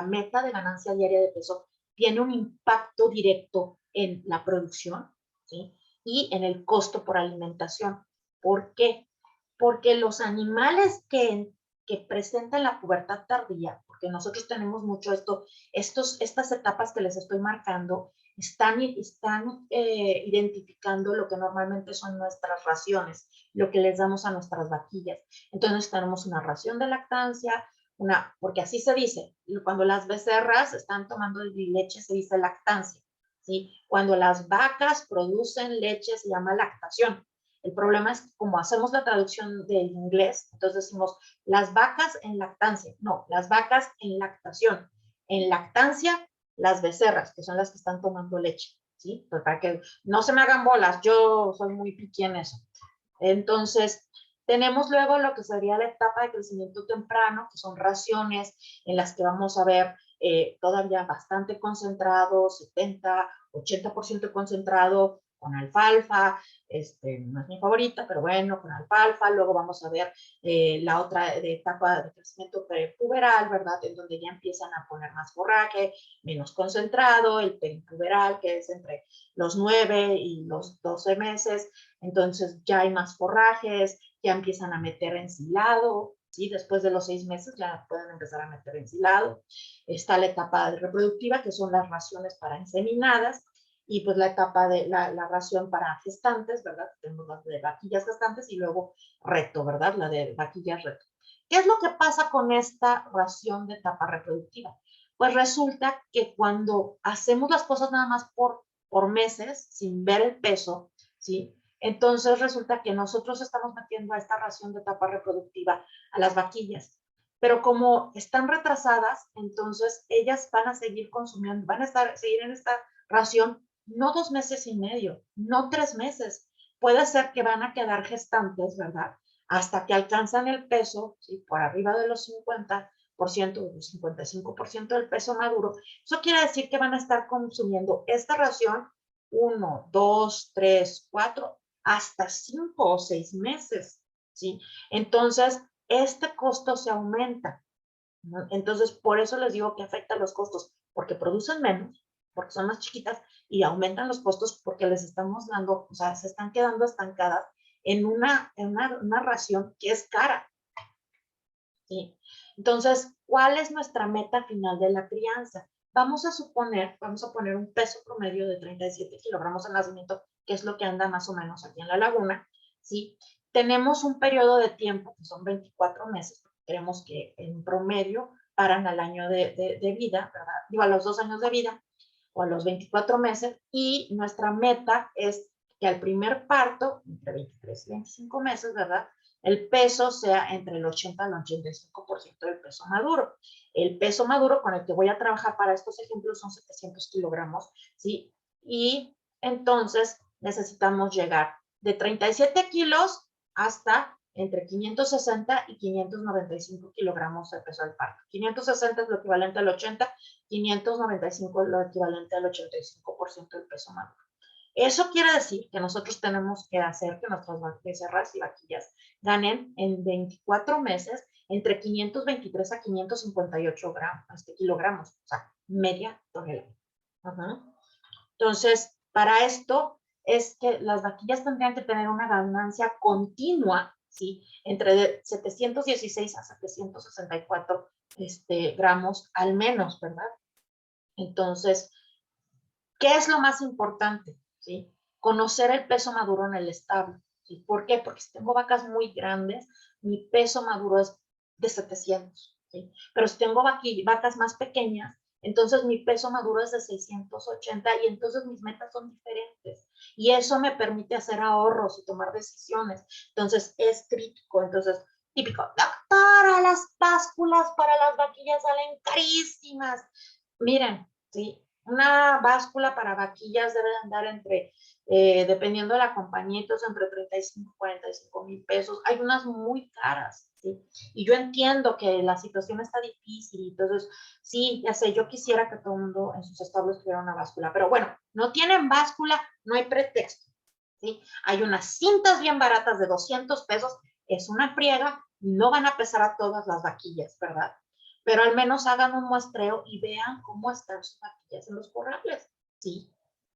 meta de ganancia diaria de peso tiene un impacto directo en la producción, ¿sí? Y en el costo por alimentación. ¿Por qué? Porque los animales que presentan la pubertad tardía, porque nosotros tenemos mucho estas etapas que les estoy marcando, están identificando lo que normalmente son nuestras raciones, lo que les damos a nuestras vaquillas. Entonces tenemos una ración de lactancia, porque así se dice, cuando las becerras están tomando leche se dice lactancia, ¿sí? Cuando las vacas producen leche se llama lactación. El problema es que como hacemos la traducción del inglés, entonces decimos las vacas en lactancia. No, las vacas en lactación. En lactancia, las becerras, que son las que están tomando leche, ¿sí? Pues para que no se me hagan bolas, yo soy muy piqui en eso. Entonces, tenemos luego lo que sería la etapa de crecimiento temprano, que son raciones en las que vamos a ver todavía bastante concentrado, 70, 80% concentrado, con alfalfa, no es mi favorita, pero bueno, con alfalfa. Luego vamos a ver la otra etapa de crecimiento prepuberal, ¿verdad? En donde ya empiezan a poner más forraje, menos concentrado, el peripuberal, que es entre los 9 y los 12 meses. Entonces ya hay más forrajes, ya empiezan a meter ensilado, ¿sí? Después de los 6 meses ya pueden empezar a meter ensilado. Está la etapa reproductiva, que son las raciones para inseminadas, y pues la etapa de la ración para gestantes, ¿verdad? Tenemos las de vaquillas gestantes y luego reto, ¿verdad? La de vaquillas reto. ¿Qué es lo que pasa con esta ración de etapa reproductiva? Pues resulta que cuando hacemos las cosas nada más por meses, sin ver el peso, ¿sí? Entonces resulta que nosotros estamos metiendo a esta ración de etapa reproductiva a las vaquillas. Pero como están retrasadas, entonces ellas van a seguir consumiendo, van a seguir en esta ración no 2 meses y medio, no 3 meses. Puede ser que van a quedar gestantes, ¿verdad? Hasta que alcanzan el peso, ¿sí? Por arriba de los 50%, o 55% del peso maduro. Eso quiere decir que van a estar consumiendo esta ración 1, 2, 3, 4, hasta 5 o 6 meses, ¿sí? Entonces, este costo se aumenta, ¿no? Entonces, por eso les digo que afecta los costos, porque producen menos, porque son más chiquitas, y aumentan los costos porque les estamos dando, o sea, se están quedando estancadas en una ración que es cara, ¿sí? Entonces, ¿cuál es nuestra meta final de la crianza? Vamos a poner un peso promedio de 37 kilogramos al nacimiento, que es lo que anda más o menos aquí en la laguna, ¿sí? Tenemos un periodo de tiempo, que son 24 meses, porque queremos que en promedio paran al año de vida, ¿verdad? Digo, a los 2 años de vida, o a los 24 meses, y nuestra meta es que al primer parto, entre 23 y 25 meses, ¿verdad? El peso sea entre el 80 al 85% del peso maduro. El peso maduro con el que voy a trabajar para estos ejemplos son 700 kilogramos, ¿sí? Y entonces necesitamos llegar de 37 kilos hasta entre 560 y 595 kilogramos de peso del parto. 560 es lo equivalente al 80, 595 es lo equivalente al 85% del peso maduro. Eso quiere decir que nosotros tenemos que hacer que nuestras becerras y vaquillas ganen en 24 meses entre 523 a 558 kilogramos, o sea, media tonelada. Entonces, para esto es que las vaquillas tendrían que tener una ganancia continua, ¿sí? Entre 716 a 764 gramos al menos, ¿verdad? Entonces, ¿qué es lo más importante? ¿Sí? Conocer el peso maduro en el establo. ¿Sí? ¿Por qué? Porque si tengo vacas muy grandes, mi peso maduro es de 700. ¿Sí? Pero si tengo vacas más pequeñas, entonces mi peso maduro es de 680 y entonces mis metas son diferentes. Y eso me permite hacer ahorros y tomar decisiones. Entonces es crítico. Entonces, típico, doctora, las básculas para las vaquillas salen carísimas. Miren, ¿sí? Una báscula para vaquillas debe andar entre, dependiendo de la compañía, entonces entre 35 y 45 mil pesos. Hay unas muy caras, ¿sí? Y yo entiendo que la situación está difícil, entonces, sí, ya sé, yo quisiera que todo el mundo en sus establos tuviera una báscula, pero bueno, no tienen báscula, no hay pretexto, ¿sí? Hay unas cintas bien baratas de 200 pesos, es una friega, no van a pesar a todas las vaquillas, ¿verdad? Pero al menos hagan un muestreo y vean cómo están sus vaquillas en los corrales, ¿sí?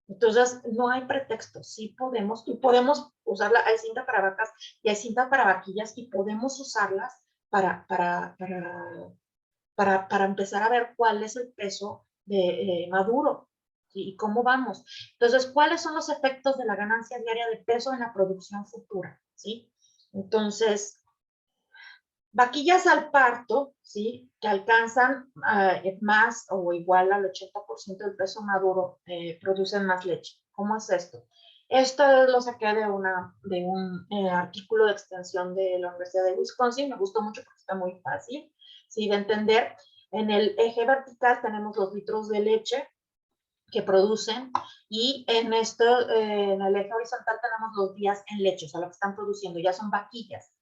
Entonces, no hay pretexto, sí podemos, y podemos usarla, hay cinta para vacas y hay cinta para vaquillas y podemos usarlas para empezar a ver cuál es el peso de maduro, ¿sí? Y cómo vamos. Entonces, ¿cuáles son los efectos de la ganancia diaria de peso en la producción futura? ¿Sí? Entonces, vaquillas al parto, ¿sí? Que alcanzan más o igual al 80% del peso maduro, producen más leche. ¿Cómo es esto? Esto lo saqué de un artículo de extensión de la Universidad de Wisconsin. Me gustó mucho porque está muy fácil, ¿sí? De entender. En el eje vertical tenemos los litros de leche que producen y en el eje horizontal tenemos los días en leche, o sea, lo que están produciendo, ya son vaquillas.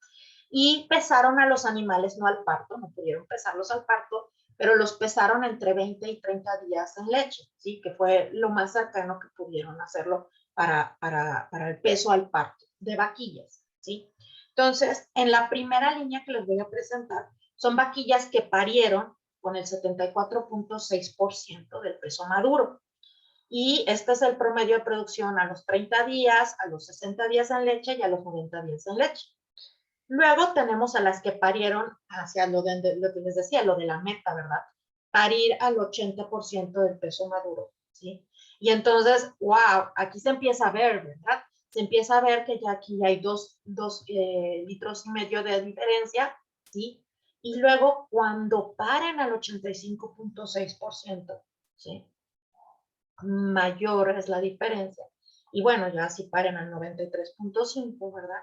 Y pesaron a los animales, no al parto, no pudieron pesarlos al parto, pero los pesaron entre 20 y 30 días en leche, ¿sí? Que fue lo más cercano que pudieron hacerlo para el peso al parto de vaquillas, ¿sí? Entonces, en la primera línea que les voy a presentar, son vaquillas que parieron con el 74.6% del peso maduro. Y este es el promedio de producción a los 30 días, a los 60 días en leche y a los 90 días en leche. Luego tenemos a las que parieron hacia lo que les decía, lo de la meta, ¿verdad? Parir al 80% del peso maduro, ¿sí? Y entonces, wow, aquí se empieza a ver, ¿verdad? Se empieza a ver que ya aquí hay 2,5 litros de diferencia, ¿sí? Y luego, cuando paran al 85.6%, ¿sí? Mayor es la diferencia. Y bueno, ya si paren al 93.5, ¿verdad?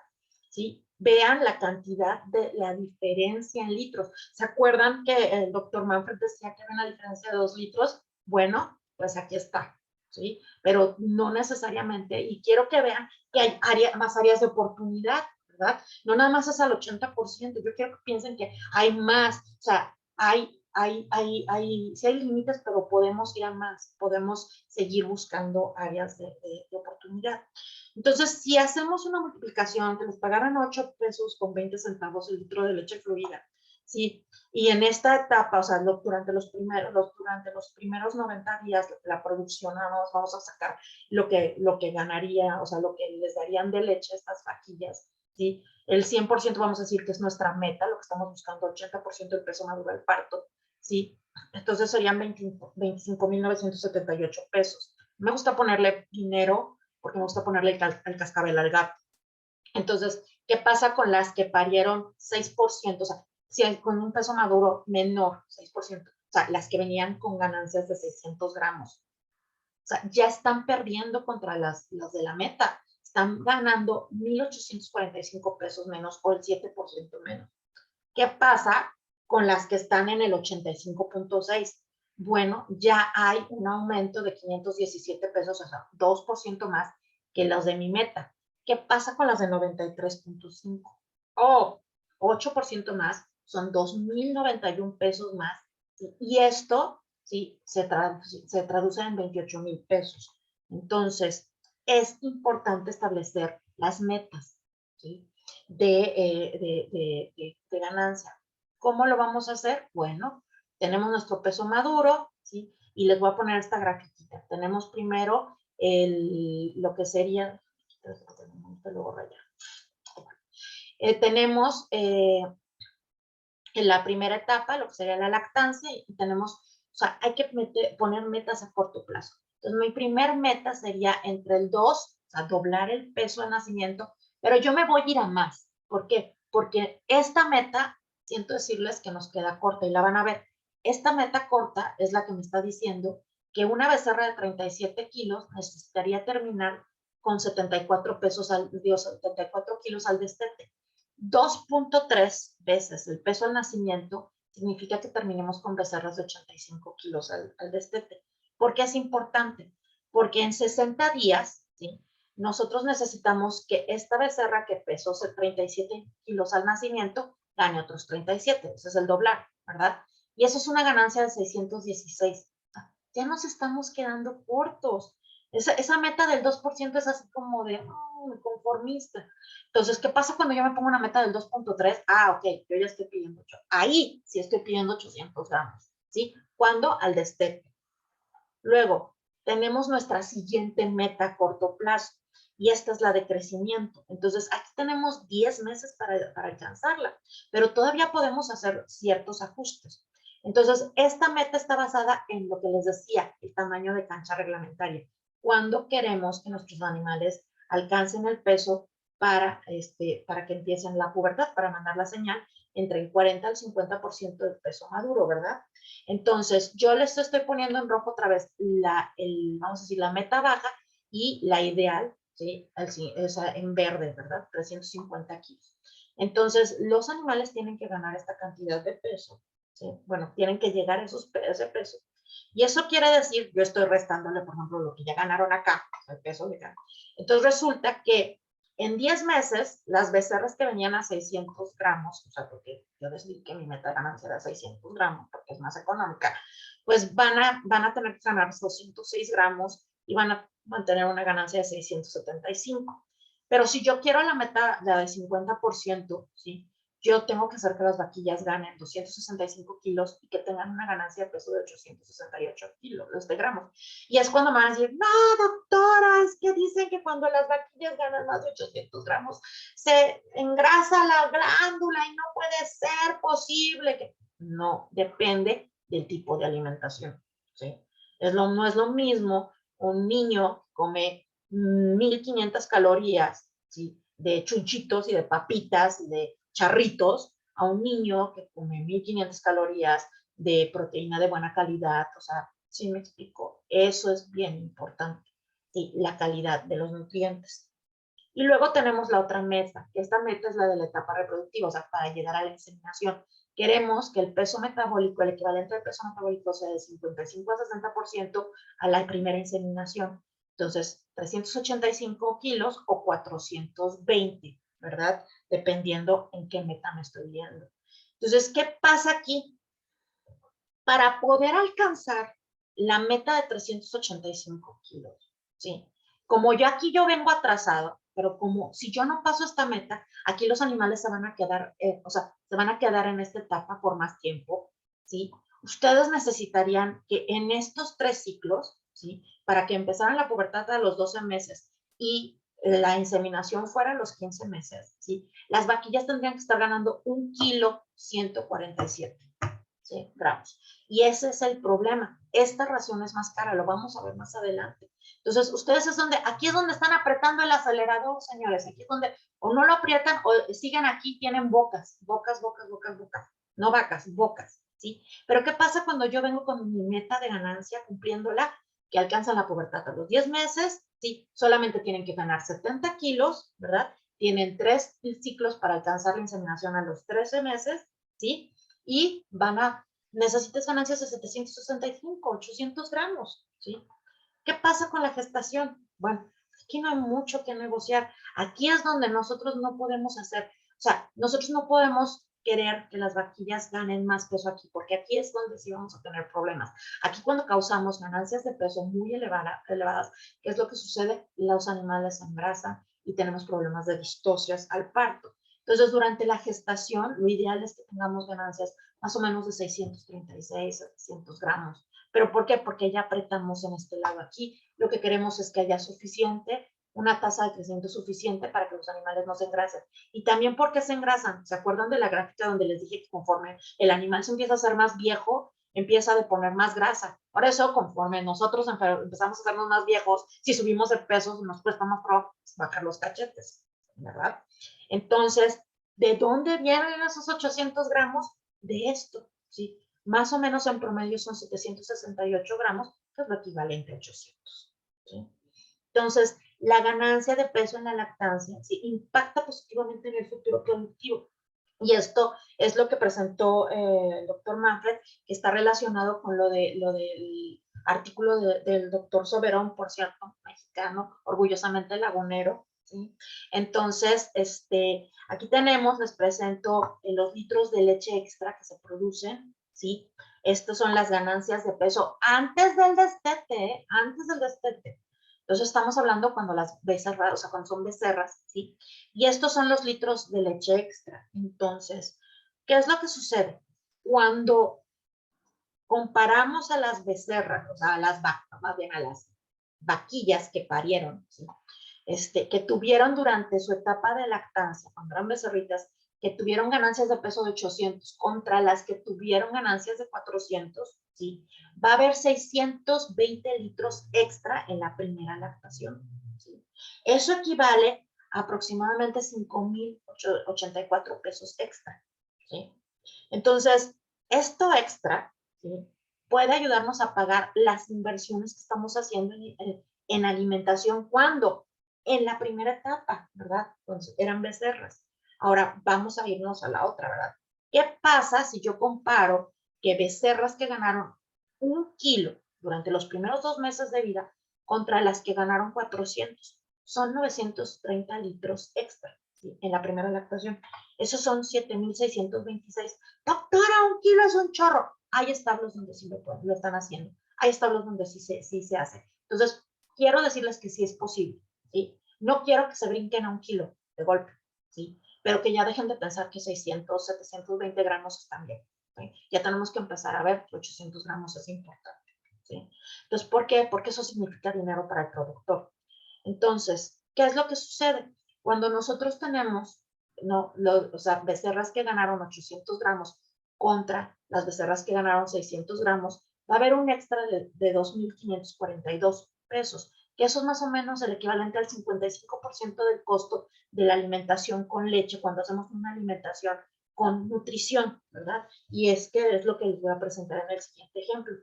¿Sí? Vean la cantidad de la diferencia en litros. ¿Se acuerdan que el doctor Manfred decía que había una diferencia de 2 litros? Bueno, pues aquí está, ¿sí? Pero no necesariamente, y quiero que vean que hay más áreas de oportunidad, ¿verdad? No nada más es al 80%, yo quiero que piensen que hay más, o sea, sí hay límites, pero podemos ir a más, podemos seguir buscando áreas de oportunidad. Entonces, si hacemos una multiplicación, que les pagaran 8 pesos con 20 centavos el litro de leche fluida, ¿sí? Y en esta etapa, o sea, durante los primeros 90 días, la producción, vamos a sacar lo que ganaría, o sea, lo que les darían de leche estas vaquillas, ¿sí? El 100% vamos a decir que es nuestra meta, lo que estamos buscando, 80% del peso maduro del parto, ¿sí? Entonces serían 25,978 pesos. Me gusta ponerle dinero porque me gusta ponerle el cascabel al gato. Entonces, ¿qué pasa con las que parieron 6%? O sea, si hay con un peso maduro menor, 6%, o sea, las que venían con ganancias de 600 gramos. O sea, ya están perdiendo contra las de la meta. Están ganando 1,845 pesos menos o el 7% menos. ¿Qué pasa con las que están en el 85.6? Bueno, ya hay un aumento de 517 pesos, o sea, 2% más que los de mi meta. ¿Qué pasa con las de 93.5? Oh, 8% más, son 2,091 pesos más. Y esto, sí, se traduce en 28,000 pesos. Entonces, es importante establecer las metas, ¿sí? de ganancia. ¿Cómo lo vamos a hacer? Bueno, tenemos nuestro peso maduro, ¿sí? Y les voy a poner esta grafiquita. Tenemos primero lo que sería, tenemos en la primera etapa lo que sería la lactancia y tenemos, o sea, hay que poner metas a corto plazo. Entonces, mi primer meta sería entre el 2, o sea, doblar el peso de nacimiento, pero yo me voy a ir a más. ¿Por qué? Porque esta meta, siento decirles que nos queda corta y la van a ver. Esta meta corta es la que me está diciendo que una becerra de 37 kilos necesitaría terminar con 74 pesos 74 kilos al destete. 2.3 veces el peso al nacimiento significa que terminemos con becerras de 85 kilos al destete. ¿Por qué es importante? Porque en 60 días, ¿sí? Nosotros necesitamos que esta becerra que pesó 37 kilos al nacimiento gane otros 37, ese es el doblar, ¿verdad? Y eso es una ganancia de 616. Ya nos estamos quedando cortos. Esa meta del 2% es así como de conformista. Entonces, ¿qué pasa cuando yo me pongo una meta del 2.3? Ok, yo ya estoy pidiendo 8. Ahí sí estoy pidiendo 800 gramos, ¿sí? ¿Cuándo? Al destete. Luego, tenemos nuestra siguiente meta a corto plazo y esta es la de crecimiento. Entonces, aquí tenemos 10 meses para alcanzarla, pero todavía podemos hacer ciertos ajustes. Entonces, esta meta está basada en lo que les decía, el tamaño de cancha reglamentaria. Cuando queremos que nuestros animales alcancen el peso para que empiecen la pubertad, para mandar la señal entre el 40 al 50% del peso maduro, ¿verdad? Entonces, yo les estoy poniendo en rojo otra vez vamos a decir, la meta baja y la ideal, ¿sí? Esa en verde, ¿verdad? 350 kilos. Entonces, los animales tienen que ganar esta cantidad de peso, ¿sí? Bueno, tienen que llegar a ese peso. Y eso quiere decir, yo estoy restándole, por ejemplo, lo que ya ganaron acá, el peso de acá. Entonces, resulta que en 10 meses, las becerras que venían a 600 gramos, o sea, porque yo decidí que mi meta de ganancia era 600 gramos, porque es más económica, pues van a tener que ganar 206 gramos y van a mantener una ganancia de 675. Pero si yo quiero la meta, la de 50%, ¿sí? Yo tengo que hacer que las vaquillas ganen 265 kilos y que tengan una ganancia de peso de 868 kilos, gramos. Y es cuando me van a decir, no, doctora, es que dicen que cuando las vaquillas ganan más de 800 gramos, se engrasa la glándula y no puede ser posible. Que... No, depende del tipo de alimentación, ¿sí? No es lo mismo un niño que come 1500 calorías, ¿sí? De chunchitos y de papitas y de charritos, a un niño que come 1500 calorías de proteína de buena calidad. O sea, ¿sí me explico? Eso es bien importante, ¿sí? La calidad de los nutrientes. Y luego tenemos la otra meta, que esta meta es la de la etapa reproductiva, o sea, para llegar a la inseminación. Queremos que el peso metabólico, el equivalente al peso metabólico, sea de 55 a 60% a la primera inseminación. Entonces, 385 kilos o 420, ¿verdad? Dependiendo en qué meta me estoy viendo. Entonces, ¿qué pasa aquí? Para poder alcanzar la meta de 385 kilos, ¿sí? Como yo vengo atrasado, pero como si yo no paso esta meta, aquí los animales se van a quedar, se van a quedar en esta etapa por más tiempo, ¿sí? Ustedes necesitarían que en estos 3 ciclos, ¿sí? Para que empezaran la pubertad a los 12 meses y la inseminación fuera a los 15 meses, ¿sí? Las vaquillas tendrían que estar ganando 1 kilo 147, ¿sí? gramos. Y ese es el problema. Esta ración es más cara, lo vamos a ver más adelante. Entonces, ustedes aquí es donde están apretando el acelerador, señores. Aquí es donde o no lo aprietan o siguen aquí, tienen bocas. No vacas, bocas, ¿sí? Pero ¿qué pasa cuando yo vengo con mi meta de ganancia cumpliéndola, que alcanzan la pubertad a los 10 meses? Sí, solamente tienen que ganar 70 kilos, ¿verdad? Tienen 3 ciclos para alcanzar la inseminación a los 13 meses, ¿sí? Y necesitas ganancias de 765, 800 gramos, ¿sí? ¿Qué pasa con la gestación? Bueno, aquí no hay mucho que negociar. Aquí es donde nosotros no podemos nosotros no podemos querer que las vaquillas ganen más peso aquí, porque aquí es donde sí vamos a tener problemas. Aquí cuando causamos ganancias de peso muy elevadas, ¿qué es lo que sucede? Los animales se engrasan y tenemos problemas de distocias al parto. Entonces, durante la gestación, lo ideal es que tengamos ganancias más o menos de 636, 700 gramos. ¿Pero por qué? Porque ya apretamos en este lado aquí. Lo que queremos es que haya una tasa de crecimiento suficiente para que los animales no se engrasen. Y también porque se engrasan. ¿Se acuerdan de la gráfica donde les dije que conforme el animal se empieza a hacer más viejo, empieza a deponer más grasa? Por eso, conforme nosotros empezamos a hacernos más viejos, si subimos de peso, nos cuesta más trabajo bajar los cachetes, ¿verdad? Entonces, ¿de dónde vienen esos 800 gramos? De esto, ¿sí? Más o menos en promedio son 768 gramos, que es lo equivalente a 800, ¿sí? Entonces, la ganancia de peso en la lactancia, ¿sí? Impacta positivamente en el futuro productivo. Y esto es lo que presentó el doctor Manfred, que está relacionado con lo del artículo del doctor Soberón, por cierto, mexicano, orgullosamente lagunero, ¿sí? Entonces, aquí les presento los litros de leche extra que se producen, ¿sí? Estas son las ganancias de peso antes del destete, antes del destete. Entonces estamos hablando cuando las becerras, cuando son becerras, ¿sí? Y estos son los litros de leche extra. Entonces, ¿qué es lo que sucede? Cuando comparamos a las becerras, a las vacas, más bien a las vaquillas que parieron, ¿sí? Que tuvieron durante su etapa de lactancia, cuando eran becerritas, que tuvieron ganancias de peso de 800 contra las que tuvieron ganancias de 400, ¿sí? Va a haber 620 litros extra en la primera lactación, ¿sí? Eso equivale a aproximadamente 5,084 pesos extra, ¿sí? Entonces, esto extra, ¿sí? puede ayudarnos a pagar las inversiones que estamos haciendo en alimentación cuando en la primera etapa, ¿verdad? Cuando eran becerras. Ahora vamos a irnos a la otra, ¿verdad? ¿Qué pasa si yo comparo que becerras que ganaron 1 kilo durante los primeros 2 meses de vida contra las que ganaron 400? Son 930 litros extra, ¿sí? En la primera lactación. Esos son 7,626. Doctora, 1 kilo es un chorro. Hay establos donde sí lo están haciendo. Hay establos donde sí se hace. Entonces, quiero decirles que sí es posible, ¿sí? No quiero que se brinquen a 1 kilo de golpe, ¿sí? Pero que ya dejen de pensar que 600, 720 gramos están bien, ¿sí? Ya tenemos que empezar a ver que 800 gramos es importante, ¿sí? Entonces, ¿por qué? Porque eso significa dinero para el productor. Entonces, ¿qué es lo que sucede? Cuando nosotros tenemos, no, o sea, becerras que ganaron 800 gramos contra las becerras que ganaron 600 gramos, va a haber un extra de 2.542 pesos, que eso es más o menos el equivalente al 55% del costo de la alimentación con leche cuando hacemos una alimentación con nutrición, ¿verdad? Y es que es lo que les voy a presentar en el siguiente ejemplo.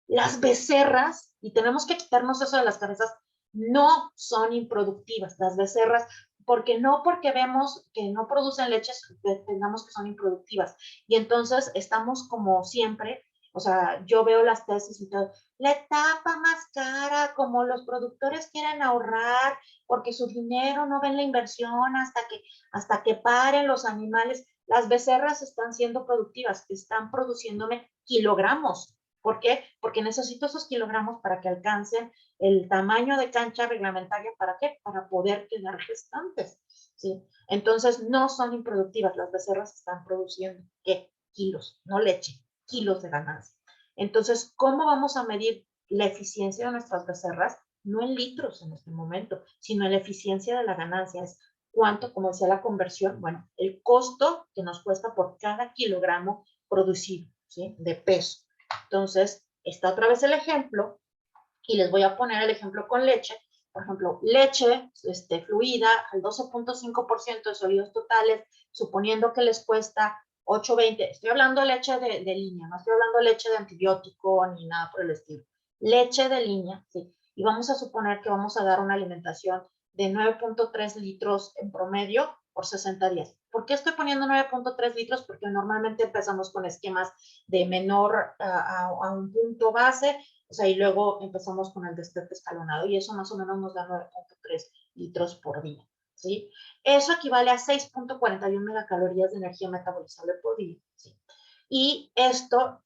Las becerras, y tenemos que quitarnos eso de las cabezas, no son improductivas. Las becerras, porque vemos que no producen leches, pensamos que son improductivas. Y entonces estamos como siempre, o sea, yo veo las tesis y todo, la etapa más cara, como los productores quieren ahorrar, porque su dinero no ven la inversión hasta que paren los animales. Las becerras están siendo productivas, están produciéndome kilogramos. ¿Por qué? Porque necesito esos kilogramos para que alcancen el tamaño de cancha reglamentaria. ¿Para qué? Para poder quedar gestantes, ¿sí? Entonces, no son improductivas. Las becerras están produciendo, ¿qué? Kilos, no leche, kilos de ganancia. Entonces, ¿cómo vamos a medir la eficiencia de nuestras becerras? No en litros en este momento, sino en la eficiencia de la ganancia. Es cuánto, como decía la conversión, bueno, el costo que nos cuesta por cada kilogramo producido, ¿sí? De peso. Entonces, está otra vez el ejemplo y les voy a poner el ejemplo con leche. Por ejemplo, leche fluida al 12.5% de sólidos totales, suponiendo que les cuesta 8.20. Estoy hablando de leche de línea, no estoy hablando de leche de antibiótico ni nada por el estilo. Leche de línea, sí. Y vamos a suponer que vamos a dar una alimentación de 9.3 litros en promedio por 60 días. ¿Por qué estoy poniendo 9.3 litros? Porque normalmente empezamos con esquemas de menor a un punto base, o sea, y luego empezamos con el destete escalonado y eso más o menos nos da 9.3 litros por día, ¿sí? Eso equivale a 6.41 megacalorías de energía metabolizable por día, ¿sí? Y esto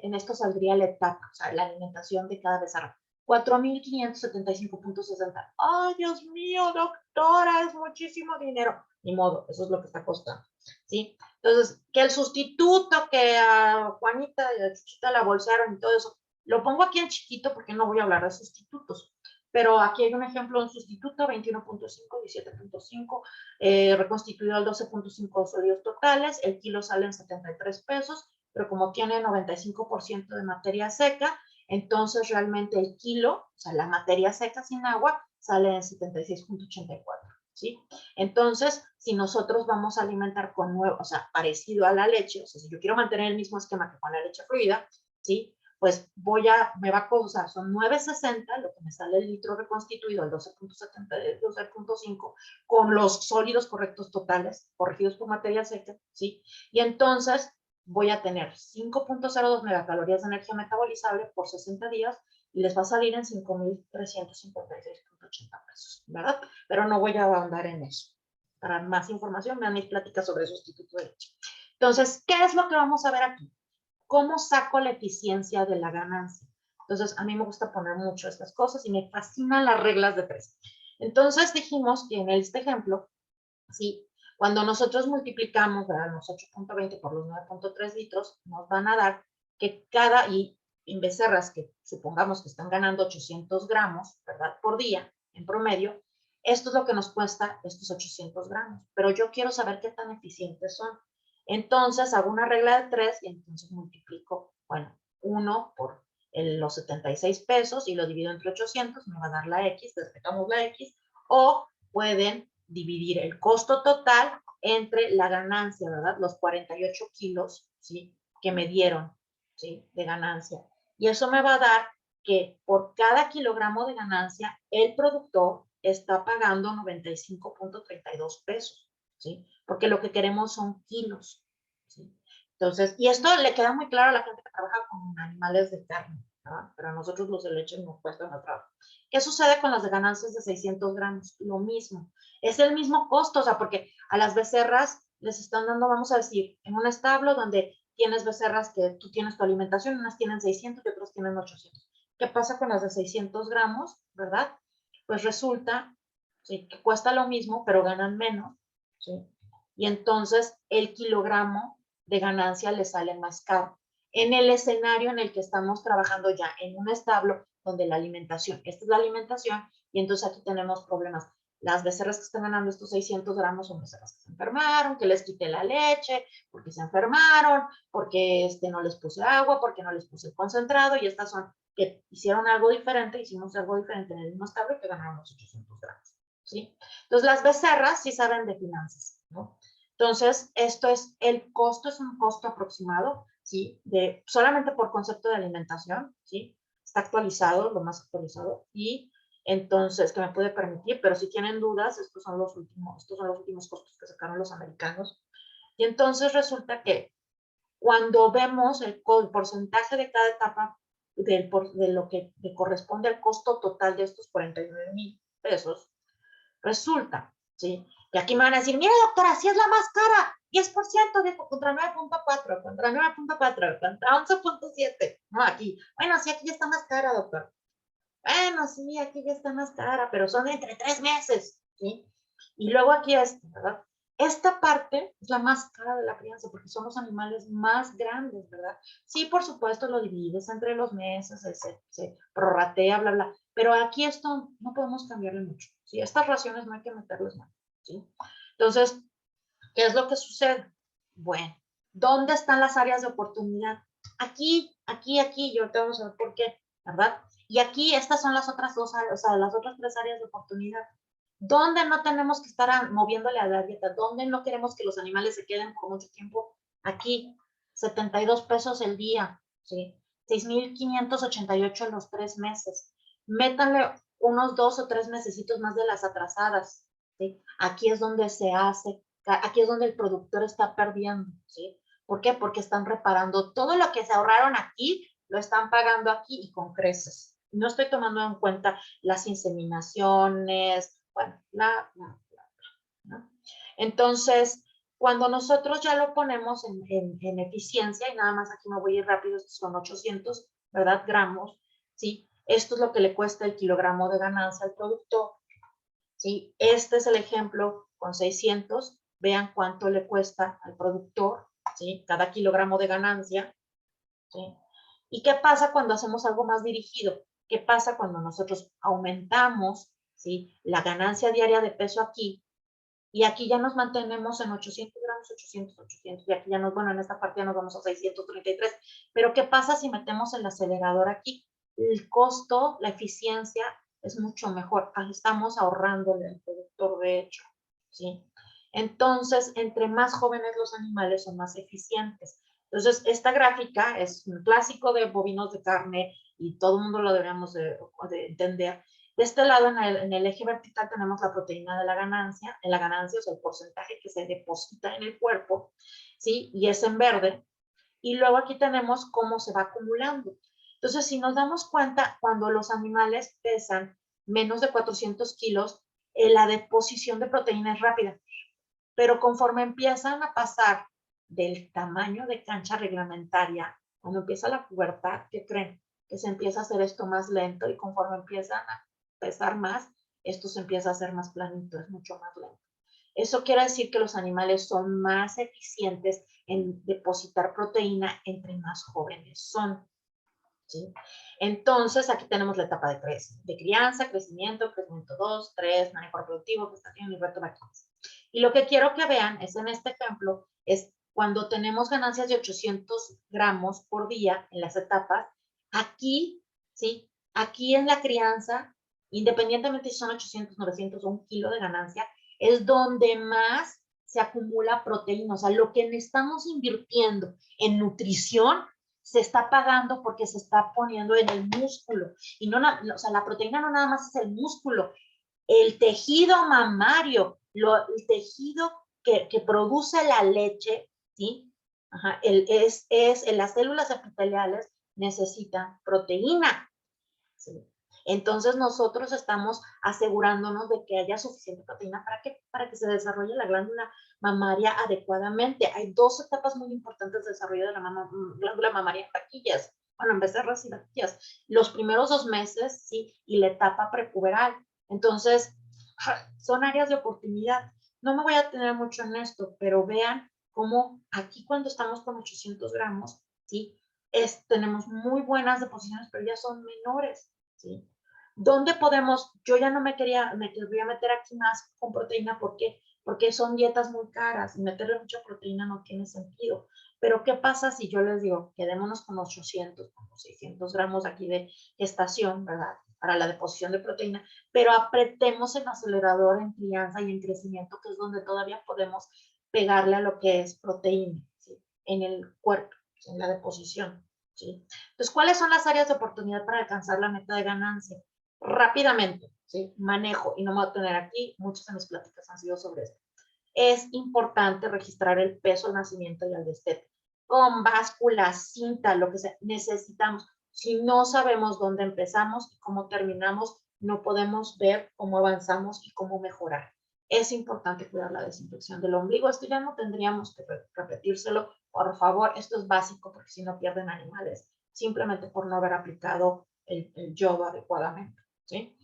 en esto saldría la etapa, o sea, la alimentación de cada becerra. 4.575.60. ¡Ay, Dios mío, doctora! Es muchísimo dinero. Ni modo, eso es lo que está costando, ¿sí? Entonces, que el sustituto, que a Juanita y a Chuchita la bolsearon y todo eso, lo pongo aquí en chiquito porque no voy a hablar de sustitutos. Pero aquí hay un ejemplo de un sustituto, 21.5, 17.5, reconstituido al 12.5 sólidos totales, el kilo sale en 73 pesos, pero como tiene 95% de materia seca, entonces realmente el kilo, o sea, la materia seca sin agua, sale en 76.84, ¿sí? Entonces, si nosotros vamos a alimentar con nuevo, o sea, parecido a la leche, o sea, si yo quiero mantener el mismo esquema que con la leche fluida, ¿sí? Pues me va a costar, son 9.60, lo que me sale el litro reconstituido, el 12.70, 12.5, con los sólidos correctos totales, corregidos por materia seca, ¿sí? Y entonces voy a tener 5.02 megacalorías de energía metabolizable por 60 días y les va a salir en 5.356.80 pesos, ¿verdad? Pero no voy a ahondar en eso. Para más información, vean mis pláticas sobre sustituto de leche. Entonces, ¿qué es lo que vamos a ver aquí? ¿Cómo saco la eficiencia de la ganancia? Entonces, a mí me gusta poner mucho estas cosas y me fascinan las reglas de tres. Entonces, dijimos que en este ejemplo, ¿sí? Cuando nosotros multiplicamos, ¿verdad? Los 8.20 por los 9.3 litros, nos van a dar que y en becerras que supongamos que están ganando 800 gramos, ¿verdad? Por día, en promedio, esto es lo que nos cuesta estos 800 gramos. Pero yo quiero saber qué tan eficientes son. Entonces, hago una regla de 3 y entonces multiplico, bueno, 1 por los 76 pesos y lo divido entre 800, me va a dar la X, despejamos la X, o pueden dividir el costo total entre la ganancia, ¿verdad? Los 48 kilos, ¿sí? Que me dieron, ¿sí? De ganancia. Y eso me va a dar que por cada kilogramo de ganancia, el productor está pagando 95.32 pesos, ¿sí? Porque lo que queremos son kilos, ¿sí? Entonces, y esto le queda muy claro a la gente que trabaja con animales de carne, ¿no? Pero a nosotros los de leche nos cuestan más trabajo. ¿Qué sucede con las de ganancias de 600 gramos? Lo mismo. Es el mismo costo, o sea, porque a las becerras les están dando, vamos a decir, en un establo donde tienes becerras que tú tienes tu alimentación, unas tienen 600 y otras tienen 800. ¿Qué pasa con las de 600 gramos, verdad? Pues resulta, ¿sí?, que cuesta lo mismo, pero ganan menos, ¿sí? Y entonces el kilogramo de ganancia le sale más caro. En el escenario en el que estamos trabajando ya en un establo donde la alimentación, esta es la alimentación, y entonces aquí tenemos problemas. Las becerras que están ganando estos 600 gramos son becerras que se enfermaron, que les quité la leche, porque se enfermaron, porque no les puse agua, porque no les puse el concentrado, y estas son que hicieron algo diferente, hicimos algo diferente en el mismo establo y que ganaron los 800 gramos, ¿sí? Entonces, las becerras sí saben de finanzas, ¿no? Entonces, esto es, el costo es un costo aproximado, ¿sí? De, solamente por concepto de alimentación, ¿sí? Está actualizado, lo más actualizado, y entonces, que me puede permitir, pero si tienen dudas, estos son los últimos costos que sacaron los americanos. Y entonces resulta que cuando vemos el porcentaje de cada etapa de lo que le corresponde al costo total de estos 49,000 pesos, resulta, ¿sí? Y aquí me van a decir, mira, doctora, si es la más cara, 10% de, contra 9.4, contra 9.4, contra 11.7. No, aquí, bueno, sí, aquí ya está más cara, doctor. Bueno, sí, aquí ya está más cara, pero son entre 3 meses, ¿sí? Y luego aquí ¿verdad? Esta parte es la más cara de la crianza porque son los animales más grandes, ¿verdad? Sí, por supuesto, lo divides entre los meses, se prorratea, bla, bla, pero aquí esto no podemos cambiarle mucho, ¿sí? Estas raciones no hay que meterles más, ¿sí? Entonces, ¿qué es lo que sucede? Bueno, ¿dónde están las áreas de oportunidad? Aquí, aquí, aquí, yo te vamos a ver por qué, ¿verdad? Y aquí estas son las otras dos áreas, o sea, las otras 3 áreas de oportunidad. ¿Dónde no tenemos que estar moviéndole a la dieta? ¿Dónde no queremos que los animales se queden por mucho tiempo? Aquí, 72 pesos el día, ¿sí? 6,588 en los 3 meses. Métanle unos 2 o 3 mesecitos más de las atrasadas, ¿sí? Aquí es donde se hace, aquí es donde el productor está perdiendo, ¿sí? ¿Por qué? Porque están reparando todo lo que se ahorraron aquí, lo están pagando aquí y con creces. No estoy tomando en cuenta las inseminaciones, bueno, ¿no? Entonces, cuando nosotros ya lo ponemos en eficiencia, y nada más aquí me voy a ir rápido, son 800, ¿verdad? Gramos, ¿sí? Esto es lo que le cuesta el kilogramo de ganancia al productor, ¿sí? Este es el ejemplo con 600, vean cuánto le cuesta al productor, ¿sí? Cada kilogramo de ganancia, ¿sí? ¿Y qué pasa cuando hacemos algo más dirigido? ¿Qué pasa cuando nosotros aumentamos, ¿sí?, la ganancia diaria de peso aquí, y aquí ya nos mantenemos en 800 gramos, 800, 800, y aquí ya nos, bueno, en esta parte ya nos vamos a 633, pero ¿qué pasa si metemos el acelerador aquí? El costo, la eficiencia es mucho mejor, ahí estamos ahorrándole al productor de hecho, ¿sí? Entonces, entre más jóvenes los animales son más eficientes. Entonces, esta gráfica es un clásico de bovinos de carne y todo el mundo lo deberíamos de entender. De este lado, en el eje vertical, tenemos la proteína de la ganancia, o sea, el porcentaje que se deposita en el cuerpo, ¿sí? Y es en verde. Y luego aquí tenemos cómo se va acumulando. Entonces, si nos damos cuenta, cuando los animales pesan menos de 400 kilos, la deposición de proteína es rápida. Pero conforme empiezan a pasar del tamaño de cancha reglamentaria, cuando empieza la pubertad, ¿qué creen? Que se empieza a hacer esto más lento y conforme empiezan a pesar más, esto se empieza a hacer más planito, es mucho más lento. Eso quiere decir que los animales son más eficientes en depositar proteína entre más jóvenes son, ¿sí? Entonces, aquí tenemos la etapa de crianza, crecimiento 2, 3, manejo reproductivo, gestación y reto vacunas. Y lo que quiero que vean es en este ejemplo, es cuando tenemos ganancias de 800 gramos por día en las etapas, aquí, ¿sí? Aquí en la crianza, independientemente si son 800, 900 o 1 kilo de ganancia, es donde más se acumula proteína. O sea, lo que estamos invirtiendo en nutrición se está pagando porque se está poniendo en el músculo. Y no, o sea, la proteína no nada más es el músculo, el tejido mamario, el tejido que produce la leche, ¿sí? Ajá, las células epiteliales necesitan proteína, ¿sí? Entonces nosotros estamos asegurándonos de que haya suficiente proteína para que se desarrolle la glándula mamaria adecuadamente. Hay 2 etapas muy importantes de desarrollo de la glándula mamaria en vaquillas, bueno, en becerras y vaquillas, los primeros 2 meses, sí, y la etapa prepuberal. Entonces, son áreas de oportunidad. No me voy a tener mucho en esto, pero vean cómo aquí cuando estamos con 800 gramos, ¿sí? Tenemos muy buenas deposiciones, pero ya son menores, ¿sí? ¿Dónde podemos? Yo ya no me quería meter aquí más con proteína, ¿por qué? Porque son dietas muy caras y meterle mucha proteína no tiene sentido. Pero ¿qué pasa si yo les digo, quedémonos con 800, con 600 gramos aquí de gestación, ¿verdad? Para la deposición de proteína, pero apretemos el acelerador en crianza y en crecimiento, que es donde todavía podemos pegarle a lo que es proteína, ¿sí? En el cuerpo, en la deposición, ¿sí? Entonces, ¿cuáles son las áreas de oportunidad para alcanzar la meta de ganancia? Rápidamente, ¿sí? Manejo, y no me voy a tener aquí, muchas de mis pláticas han sido sobre esto. Es importante registrar el peso al nacimiento y al destete. Con báscula, cinta, lo que sea, necesitamos. Si no sabemos dónde empezamos y cómo terminamos, no podemos ver cómo avanzamos y cómo mejorar. Es importante cuidar la desinfección del ombligo. Esto ya no tendríamos que repetírselo. Por favor, esto es básico porque si no pierden animales, simplemente por no haber aplicado el yodo adecuadamente, ¿sí?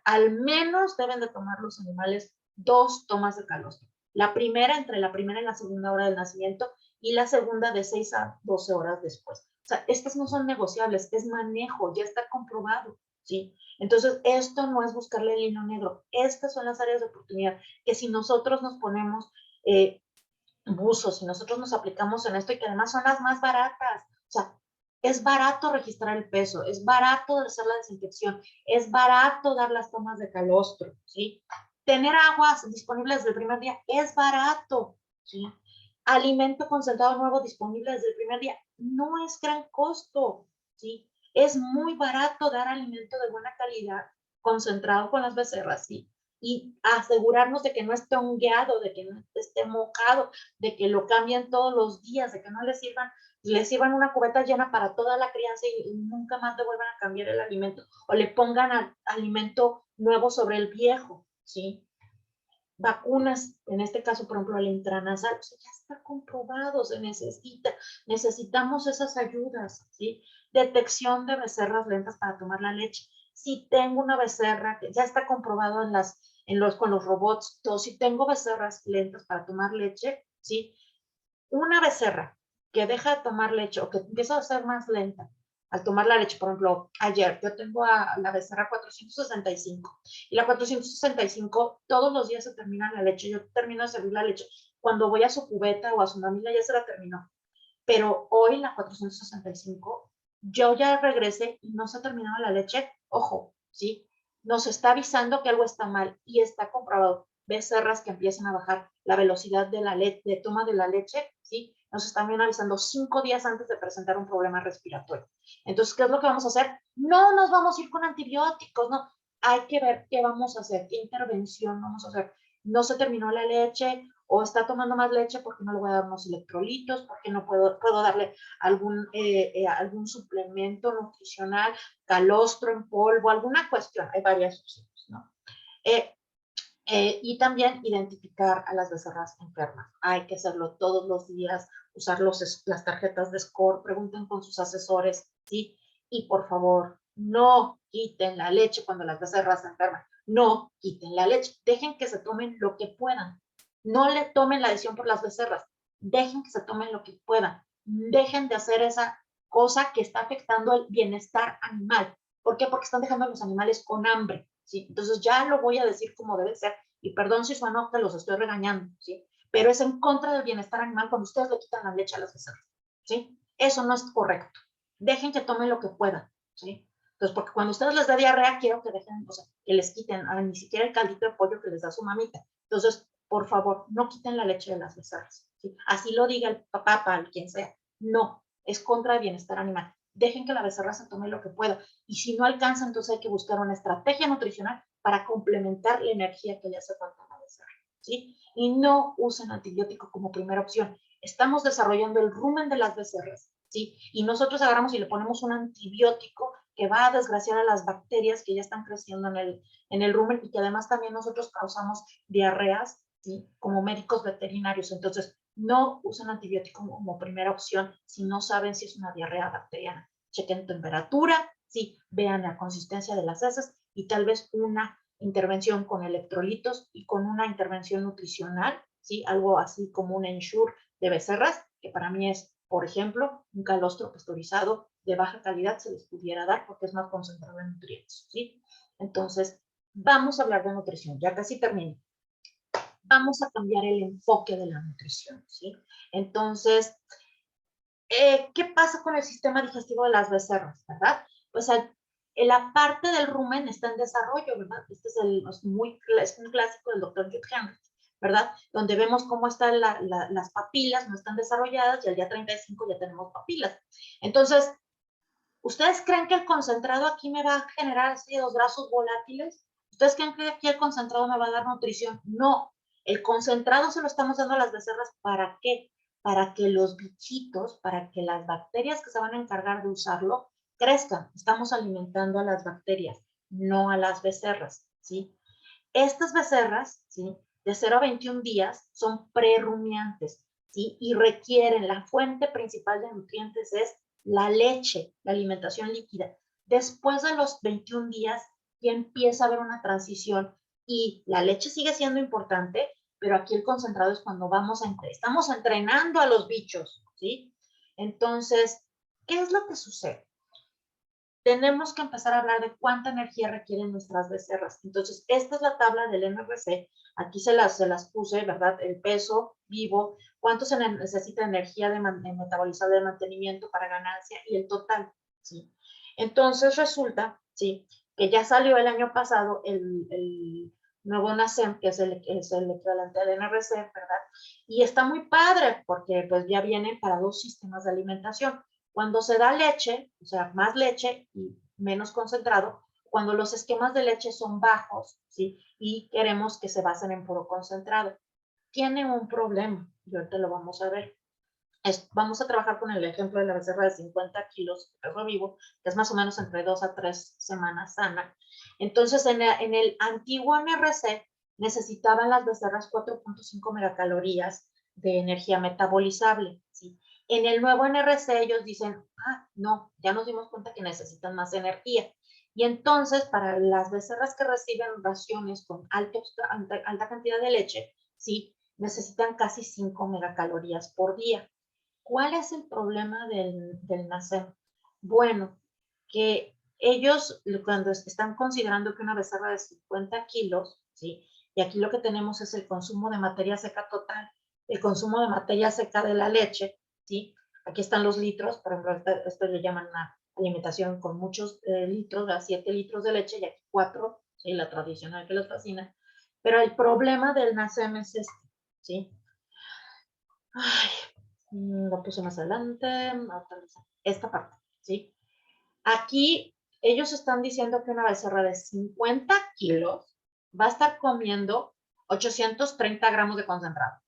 Al menos deben de tomar los animales 2 tomas de calostro. La primera entre la primera y la segunda hora del nacimiento y la segunda de 6 a 12 horas después. O sea, estas no son negociables, es manejo, ya está comprobado, ¿sí? Entonces, esto no es buscarle el hilo negro. Estas son las áreas de oportunidad que si nosotros nos ponemos buzos, si nosotros nos aplicamos en esto y que además son las más baratas, o sea, es barato registrar el peso, es barato hacer la desinfección, es barato dar las tomas de calostro, ¿sí? Tener aguas disponibles desde el primer día es barato, ¿sí? Alimento concentrado nuevo disponible desde el primer día no es gran costo, ¿sí? Es muy barato dar alimento de buena calidad concentrado con las becerras, ¿sí? Y asegurarnos de que no esté hongueado, de que no esté mojado, de que lo cambien todos los días, de que no les sirvan una cubeta llena para toda la crianza y nunca más le vuelvan a cambiar el alimento o le pongan alimento nuevo sobre el viejo, ¿sí? Vacunas, en este caso, por ejemplo, el intranasal, o sea, ya está comprobado, necesitamos esas ayudas, ¿sí? Detección de becerras lentas para tomar la leche. Si tengo una becerra, que ya está comprobado con los robots, todo, si tengo becerras lentas para tomar leche, ¿sí? Una becerra que deja de tomar leche o que empieza a ser más lenta al tomar la leche, por ejemplo, ayer yo tengo a la becerra 465 y la 465 todos los días se termina la leche, yo termino de servir la leche, cuando voy a su cubeta o a su mamila ya se la terminó, pero hoy la 465 yo ya regresé y no se ha terminado la leche, ojo, ¿sí? Nos está avisando que algo está mal y está comprobado. Becerras que empiezan a bajar la velocidad de la de toma de la leche, ¿sí? Nos están bien avisando 5 días antes de presentar un problema respiratorio. Entonces, ¿qué es lo que vamos a hacer? No nos vamos a ir con antibióticos, no. Hay que ver qué vamos a hacer, qué intervención vamos a hacer. No se terminó la leche o está tomando más leche porque no le voy a dar unos electrolitos, porque no puedo darle algún suplemento nutricional, calostro en polvo, alguna cuestión. Hay varias opciones, ¿no? Y también identificar a las becerras enfermas. Hay que hacerlo todos los días, usar las tarjetas de score, pregunten con sus asesores, ¿sí? Y por favor, no quiten la leche cuando las becerras se enferman. No quiten la leche. Dejen que se tomen lo que puedan. No le tomen la decisión por las becerras. Dejen que se tomen lo que puedan. Dejen de hacer esa cosa que está afectando el bienestar animal. ¿Por qué? Porque están dejando a los animales con hambre, ¿sí? Entonces ya lo voy a decir como debe ser. Y perdón si suena que los estoy regañando, ¿sí? Pero es en contra del bienestar animal cuando ustedes le quitan la leche a las becerras, ¿sí? Eso no es correcto. Dejen que tomen lo que puedan, ¿sí? Entonces, porque cuando ustedes les da diarrea, quiero que dejen, o sea, que les quiten ni siquiera el caldito de pollo que les da su mamita. Entonces, por favor, no quiten la leche de las becerras, ¿sí? Así lo diga el papá, para quien sea. No, es contra el bienestar animal. Dejen que la becerra se tome lo que pueda. Y si no alcanza, entonces hay que buscar una estrategia nutricional para complementar la energía que le hace falta a la becerra, ¿sí? Y no usen antibiótico como primera opción. Estamos desarrollando el rumen de las becerras, ¿sí? Y nosotros agarramos y le ponemos un antibiótico que va a desgraciar a las bacterias que ya están creciendo en el rumen y que además también nosotros causamos diarreas, ¿sí? Como médicos veterinarios. Entonces, no usen antibiótico como primera opción si no saben si es una diarrea bacteriana. chequen temperatura, ¿sí? Vean la consistencia de las heces y tal vez una intervención con electrolitos y con una intervención nutricional, ¿sí? Algo así como un ensure de becerras, que para mí es, por ejemplo, un calostro pasteurizado de baja calidad se les pudiera dar porque es más concentrado en nutrientes, ¿sí? Entonces, vamos a hablar de nutrición, ya casi termino. Vamos a cambiar el enfoque de la nutrición, ¿sí? Entonces, ¿qué pasa con el sistema digestivo de las becerras, verdad? Pues la parte del rumen está en desarrollo, ¿verdad? Este es un clásico del doctor Jude Henry, ¿verdad? Donde vemos cómo están las papilas, no están desarrolladas y al día 35 ya tenemos papilas. Entonces, ¿ustedes creen que el concentrado aquí me va a generar así los brazos volátiles? ¿Ustedes creen que aquí el concentrado me va a dar nutrición? No, el concentrado se lo estamos dando a las becerras, ¿para qué? Para que los bichitos, para que las bacterias que se van a encargar de usarlo crezcan. Estamos alimentando a las bacterias, no a las becerras, ¿sí? Estas becerras, ¿sí? De 0 a 21 días son prerumiantes, ¿sí? Y requieren, la fuente principal de nutrientes es la leche, la alimentación líquida. Después de los 21 días ya empieza a haber una transición y la leche sigue siendo importante, pero aquí el concentrado es cuando estamos entrenando a los bichos, ¿sí? Entonces, ¿qué es lo que sucede? Tenemos que empezar a hablar de cuánta energía requieren nuestras becerras. Entonces, esta es la tabla del NRC. Aquí se las puse, ¿verdad? El peso vivo, cuánto se necesita energía de metabolizable de mantenimiento para ganancia y el total, ¿sí? Entonces, resulta, ¿sí? Que ya salió el año pasado el nuevo NACEM, que es el equivalente al NRC, ¿verdad? Y está muy padre porque pues ya viene para 2 sistemas de alimentación. Cuando se da leche, o sea, más leche y menos concentrado, cuando los esquemas de leche son bajos, ¿sí? Y queremos que se basen en puro concentrado. Tiene un problema, y ahorita lo vamos a ver. Vamos a trabajar con el ejemplo de la becerra de 50 kilos de perro vivo, que es más o menos entre 2 a 3 semanas sana. Entonces, en el antiguo NRC, necesitaban las becerras 4.5 megacalorías de energía metabolizable, ¿sí? En el nuevo NRC ellos dicen, no, ya nos dimos cuenta que necesitan más energía. Y entonces, para las becerras que reciben raciones con alta cantidad de leche, ¿sí? Necesitan casi 5 megacalorías por día. ¿Cuál es el problema del NACEM? Bueno, que ellos cuando están considerando que una becerra de 50 kilos, ¿sí? Y aquí lo que tenemos es el consumo de materia seca total, el consumo de materia seca de la leche, ¿sí? Aquí están los litros, por ejemplo, esto le llaman una alimentación con muchos litros, 7 litros de leche y aquí 4, ¿sí? La tradicional que les fascina. Pero el problema del NACEM es este, ¿sí? Ay, lo puse más adelante, esta parte, ¿sí? Aquí ellos están diciendo que una becerra de 50 kilos va a estar comiendo 830 gramos de concentrado.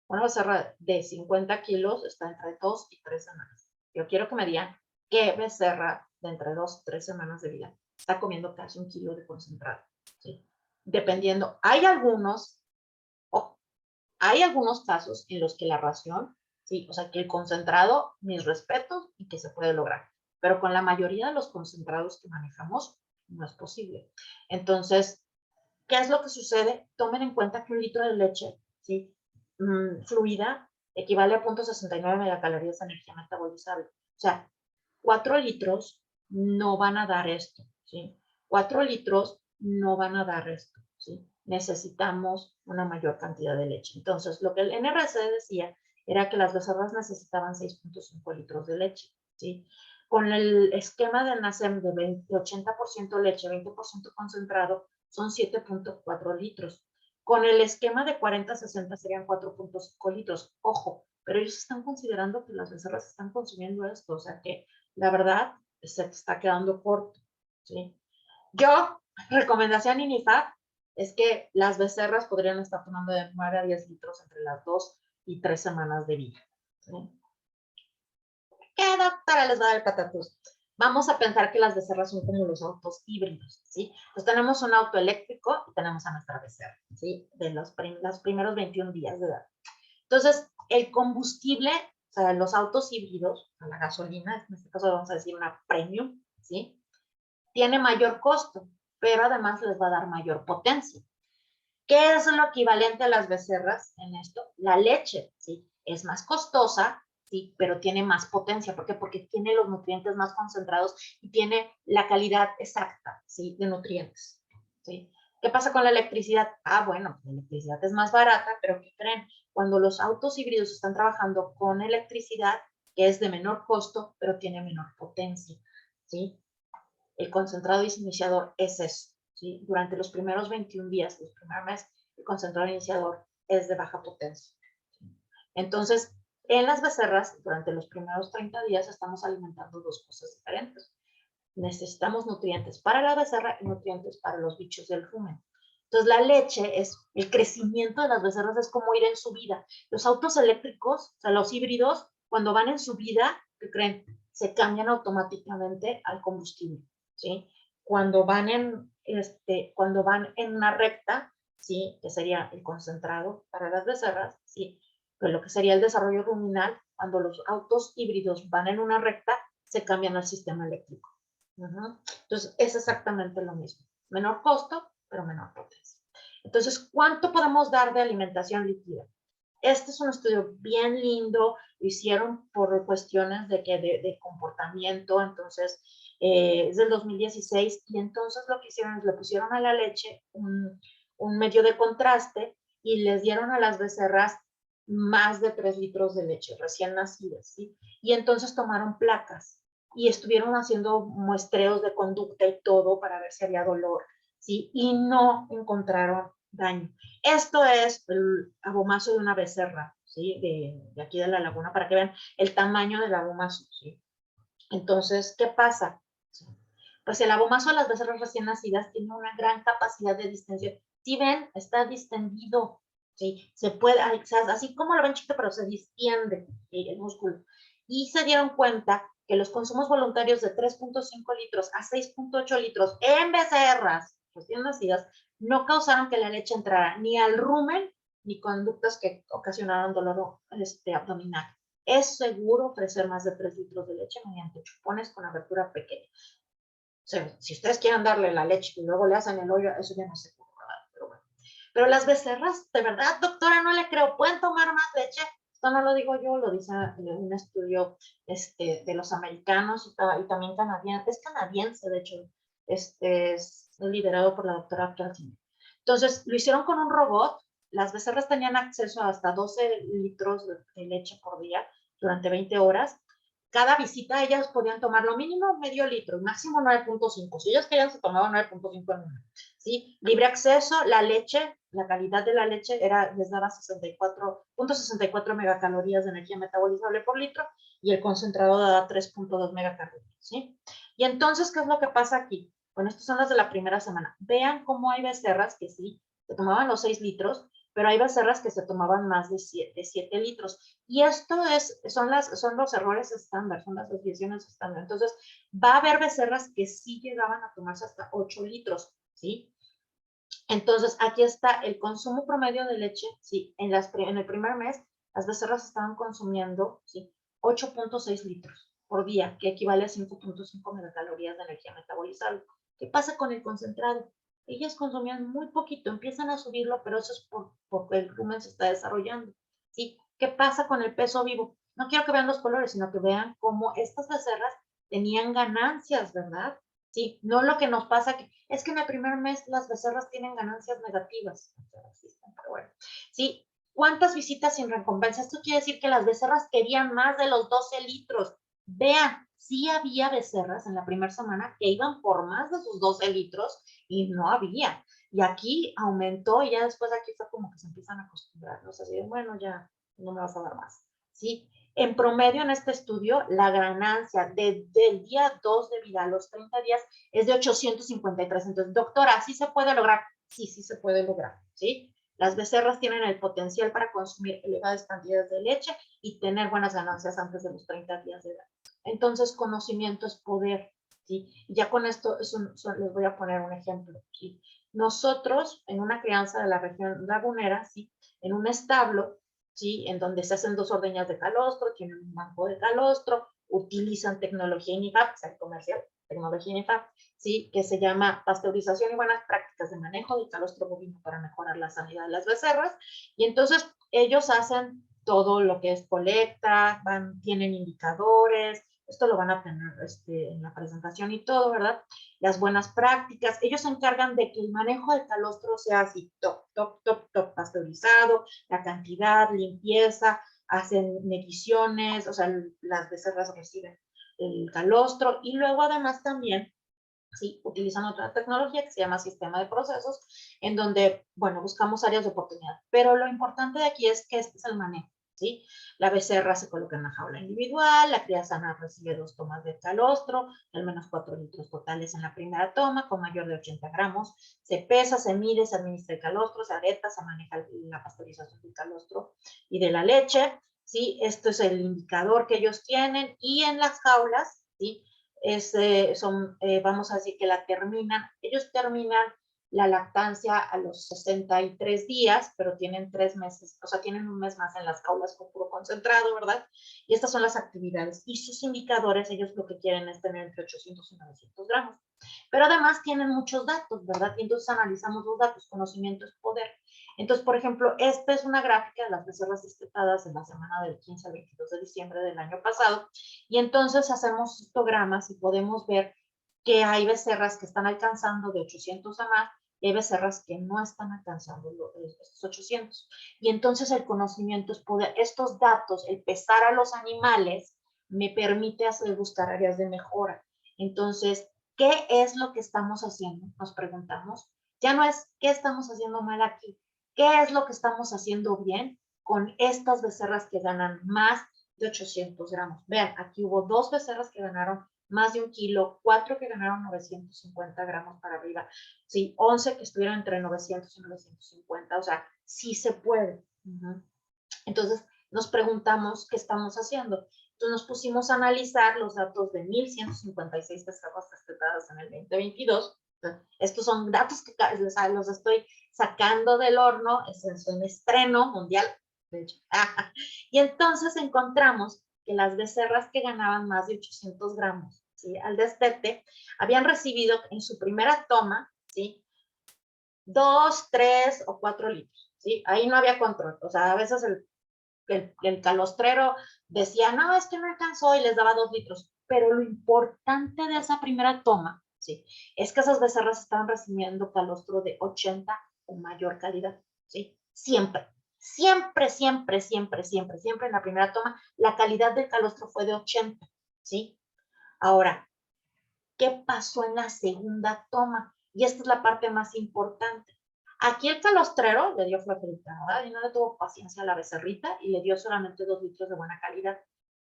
Una becerra de 50 kilos está entre 2 y 3 semanas. Yo quiero que me digan qué becerra de entre 2 y 3 semanas de vida está comiendo casi 1 kilo de concentrado, ¿sí? Dependiendo, hay algunos casos en los que la ración, sí, o sea, que el concentrado, mis respetos y que se puede lograr, pero con la mayoría de los concentrados que manejamos no es posible. Entonces, ¿qué es lo que sucede? Tomen en cuenta que un litro de leche, ¿sí? Fluida equivale a 0.69 megacalorías de energía metabolizable. O sea, 4 litros no van a dar esto, ¿sí? 4 litros no van a dar esto, ¿sí? Necesitamos una mayor cantidad de leche. Entonces, lo que el NRC decía era que las becerras necesitaban 6.5 litros de leche, ¿sí? Con el esquema del NACEM de 80% leche, 20% concentrado, son 7.4 litros. Con el esquema de 40-60 serían 4.5 litros. Ojo, pero ellos están considerando que las becerras están consumiendo esto, o sea que la verdad se te está quedando corto, ¿sí? Yo, recomendación INIFAP, es que las becerras podrían estar tomando de 9 a 10 litros entre las 2 y 3 semanas de vida, ¿sí? ¿Qué doctora les va a dar el patatús? Vamos a pensar que las becerras son como los autos híbridos, ¿sí? Pues tenemos un auto eléctrico y tenemos a nuestra becerra, ¿sí? De los primeros 21 días de edad. Entonces, el combustible o sea, los autos híbridos, a la gasolina, en este caso vamos a decir una premium, ¿sí? Tiene mayor costo, pero además les va a dar mayor potencia. ¿Qué es lo equivalente a las becerras en esto? La leche, ¿sí? Es más costosa, ¿sí? Pero tiene más potencia. ¿Por qué? Porque tiene los nutrientes más concentrados y tiene la calidad exacta, ¿sí? De nutrientes, ¿sí? ¿Qué pasa con la electricidad? Ah, bueno, la electricidad es más barata, pero ¿qué creen? Cuando los autos híbridos están trabajando con electricidad, que es de menor costo, pero tiene menor potencia, ¿sí? El concentrado iniciador es eso, ¿sí? Durante los primeros 21 días, los primeros meses, el concentrado iniciador es de baja potencia. Entonces, en las becerras, durante los primeros 30 días, estamos alimentando dos cosas diferentes. Necesitamos nutrientes para la becerra y nutrientes para los bichos del rumen. Entonces, la leche es el crecimiento de las becerras, es como ir en subida. Los autos eléctricos, o sea, los híbridos, cuando van en subida, ¿qué creen? Se cambian automáticamente al combustible, ¿sí? Cuando van en una recta, ¿sí? Que sería el concentrado para las becerras, ¿sí? Pero lo que sería el desarrollo ruminal, cuando los autos híbridos van en una recta, se cambian al sistema eléctrico. Entonces, es exactamente lo mismo. Menor costo, pero menor potencia. Entonces, ¿cuánto podemos dar de alimentación líquida? Este es un estudio bien lindo, lo hicieron por cuestiones de comportamiento, entonces es del 2016, y entonces lo que hicieron es le pusieron a la leche un medio de contraste y les dieron a las becerras más de 3 litros de leche recién nacidas, ¿sí? Y entonces tomaron placas y estuvieron haciendo muestreos de conducta y todo para ver si había dolor, ¿sí? Y no encontraron daño. Esto es el abomazo de una becerra, ¿sí? De aquí de la laguna, para que vean el tamaño del abomazo, ¿sí? Entonces, ¿qué pasa? Pues el abomazo de las becerras recién nacidas tiene una gran capacidad de distensión. Si ven, está distendido, ¿sí? Se puede, así como lo ven chiquito, pero se distiende, ¿sí? El músculo. Y se dieron cuenta que los consumos voluntarios de 3.5 litros a 6.8 litros en becerras recién nacidas no causaron que la leche entrara ni al rumen ni conductas que ocasionaron dolor abdominal. Es seguro ofrecer más de 3 litros de leche mediante chupones con abertura pequeña. O sea, si ustedes quieren darle la leche y luego le hacen el hoyo, eso ya no se puede, ¿verdad? Pero bueno. Pero las becerras, de verdad, doctora, no le creo, ¿pueden tomar más leche? Esto no lo digo yo, lo dice un estudio de los americanos y también canadiense, es canadiense, de hecho, es liderado por la doctora Kelsen. Entonces, lo hicieron con un robot, las becerras tenían acceso a hasta 12 litros de leche por día durante 20 horas. Cada visita ellas podían tomar lo mínimo medio litro, máximo 9.5. Si ellas querían, se tomaban 9.5 en una. ¿Sí? Libre acceso, la leche, la calidad de la leche les daba 64.64 megacalorías de energía metabolizable por litro y el concentrado daba 3.2 megacalorías. ¿Sí? Y entonces, ¿qué es lo que pasa aquí? Bueno, estas son las de la primera semana. Vean cómo hay becerras que sí, se tomaban los 6 litros, pero hay becerras que se tomaban más de 7 litros. Y esto son los errores estándar, son las desviaciones estándar. Entonces, va a haber becerras que sí llegaban a tomarse hasta 8 litros, ¿sí? Entonces, aquí está el consumo promedio de leche, ¿sí? En el primer mes, las becerras estaban consumiendo, ¿sí? 8.6 litros por día, que equivale a 5.5 megacalorías de energía metabolizable. ¿Qué pasa con el concentrado? Ellas consumían muy poquito, empiezan a subirlo, pero eso es porque el rumen se está desarrollando, ¿sí? ¿Qué pasa con el peso vivo? No quiero que vean los colores, sino que vean cómo estas becerras tenían ganancias, ¿verdad? Sí, no lo que nos pasa, es que en el primer mes las becerras tienen ganancias negativas. Pero bueno, sí, ¿cuántas visitas sin recompensa? Esto quiere decir que las becerras querían más de los 12 litros. Vean, sí había becerras en la primera semana que iban por más de sus 12 litros y no había. Y aquí aumentó y ya después aquí fue como que se empiezan a acostumbrar. O sea, así de, bueno, ya no me vas a dar más. ¿Sí? En promedio en este estudio, la ganancia del día 2 de vida a los 30 días es de 853. Entonces, doctora, ¿sí se puede lograr? Sí, sí se puede lograr, ¿sí? Las becerras tienen el potencial para consumir elevadas cantidades de leche y tener buenas ganancias antes de los 30 días de edad. Entonces, conocimiento es poder, ¿sí? Ya con esto les voy a poner un ejemplo, ¿sí? Nosotros, en una crianza de la región lagunera, ¿sí? En un establo, ¿sí? En donde se hacen 2 ordeñas de calostro, tienen un banco de calostro, utilizan tecnología INIFAP, o sea, comercial, tecnología INIFAP, ¿sí? Que se llama pasteurización y buenas prácticas de manejo del calostro bovino para mejorar la sanidad de las becerras. Y entonces ellos hacen todo lo que es colecta, tienen indicadores, esto lo van a tener en la presentación y todo, ¿verdad? Las buenas prácticas, ellos se encargan de que el manejo del calostro sea así, top, top, top, top, pasteurizado, la cantidad, limpieza, hacen mediciones, o sea, las becerras reciben el calostro y luego además también, sí, utilizan otra tecnología que se llama sistema de procesos, en donde, bueno, buscamos áreas de oportunidad. Pero lo importante de aquí es que este es el manejo, ¿sí? La becerra se coloca en la jaula individual, la cría sana recibe 2 tomas de calostro, al menos 4 litros totales en la primera toma, con mayor de 80 gramos. Se pesa, se mide, se administra el calostro, se areta, se maneja la pasteurización del calostro y de la leche, ¿sí? Esto es el indicador que ellos tienen y en las jaulas, ¿sí? Vamos a decir que ellos terminan la lactancia a los 63 días, pero tienen 3 meses, o sea, tienen un mes más en las jaulas con puro concentrado, ¿verdad? Y estas son las actividades. Y sus indicadores, ellos lo que quieren es tener entre 800 y 900 gramos. Pero además tienen muchos datos, ¿verdad? Y entonces analizamos los datos, conocimiento es poder. Entonces, por ejemplo, esta es una gráfica de las becerras destetadas en la semana del 15 al 22 de diciembre del año pasado. Y entonces hacemos histogramas y podemos ver que hay becerras que están alcanzando de 800 a más y hay becerras que no están alcanzando estos 800. Y entonces el conocimiento es poder. Estos datos, el pesar a los animales, me permite buscar áreas de mejora. Entonces, ¿qué es lo que estamos haciendo? Nos preguntamos. Ya no es qué estamos haciendo mal aquí, qué es lo que estamos haciendo bien con estas becerras que ganan más de 800 gramos. Vean, aquí hubo 2 becerras que ganaron más de 1 kilo, 4 que ganaron 950 gramos para arriba, sí, 11 que estuvieron entre 900 y 950, o sea, sí se puede. Entonces, nos preguntamos qué estamos haciendo. Entonces, nos pusimos a analizar los datos de 1,156 becerras destetadas en el 2022. Estos son datos que los estoy sacando del horno, es un estreno mundial, de hecho. Y entonces encontramos que las becerras que ganaban más de 800 gramos, ¿sí? Al destete, habían recibido en su primera toma, ¿sí? 2, 3 o 4 litros, ¿sí? Ahí no había control, o sea, a veces el calostrero decía, no, es que no alcanzó y les daba 2 litros, pero lo importante de esa primera toma, ¿sí? Es que esas becerras estaban recibiendo calostro de 80 o mayor calidad, ¿sí? Siempre, siempre, siempre, siempre, siempre, siempre en la primera toma, la calidad del calostro fue de 80, ¿sí? Ahora, ¿qué pasó en la segunda toma? Y esta es la parte más importante. Aquí el calostrero le dio flojita, ¿verdad? Y no le tuvo paciencia a la becerrita y le dio solamente 2 litros de buena calidad.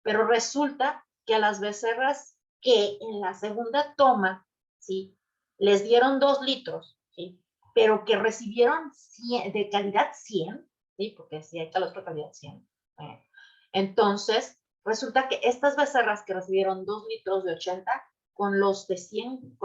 Pero resulta que a las becerras que en la segunda toma, ¿sí? Les dieron 2 litros, ¿sí? Pero que recibieron 100, de calidad 100, ¿sí? Porque si hay calostro de calidad 100. Entonces, resulta que estas becerras que recibieron 2 litros de 80, con los de 100,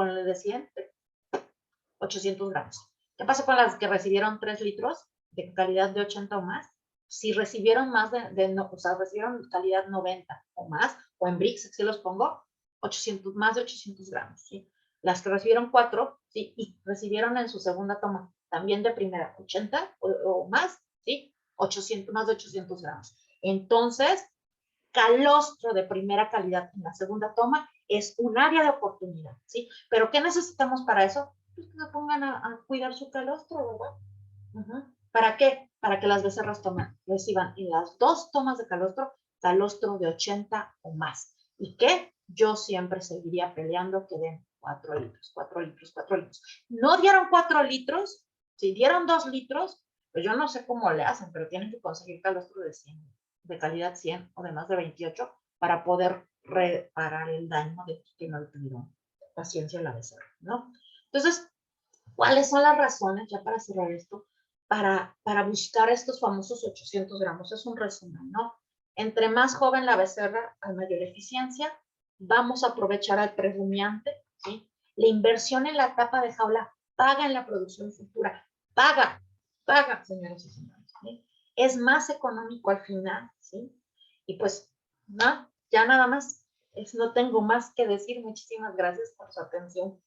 800 gramos. ¿Qué pasó con las que recibieron 3 litros de calidad de 80 o más? Si recibieron más o sea, recibieron calidad 90 o más, o en Brix, si los pongo, 800, más de 800 gramos, ¿sí? Las que recibieron 4, ¿sí? Y recibieron en su segunda toma, también de primera, 80 o más, ¿sí? 800, más de 800 gramos. Entonces, calostro de primera calidad en la segunda toma es un área de oportunidad, ¿sí? Pero ¿qué necesitamos para eso? Pues que se pongan a cuidar su calostro, ¿verdad? ¿Para qué? Para que las becerras reciban en las 2 tomas de calostro de 80 o más. ¿Y qué? Yo siempre seguiría peleando que den 4 litros, 4 litros, 4 litros. No dieron 4 litros, si dieron 2 litros, pues yo no sé cómo le hacen, pero tienen que conseguir calostro de 100, de calidad 100 o de más de 28 para poder reparar el daño de que no le tuvieron paciencia a la becerra, ¿no? Entonces, ¿cuáles son las razones, ya para cerrar esto, para buscar estos famosos 800 gramos? Es un resumen, ¿no? Entre más joven la becerra, hay mayor eficiencia. Vamos a aprovechar al prerumiante, ¿sí? La inversión en la tapa de jaula paga en la producción futura. Paga, señoras y señores, ¿sí? es más económico al final, ¿sí? Y pues, no, ya nada más, no tengo más que decir. Muchísimas gracias por su atención.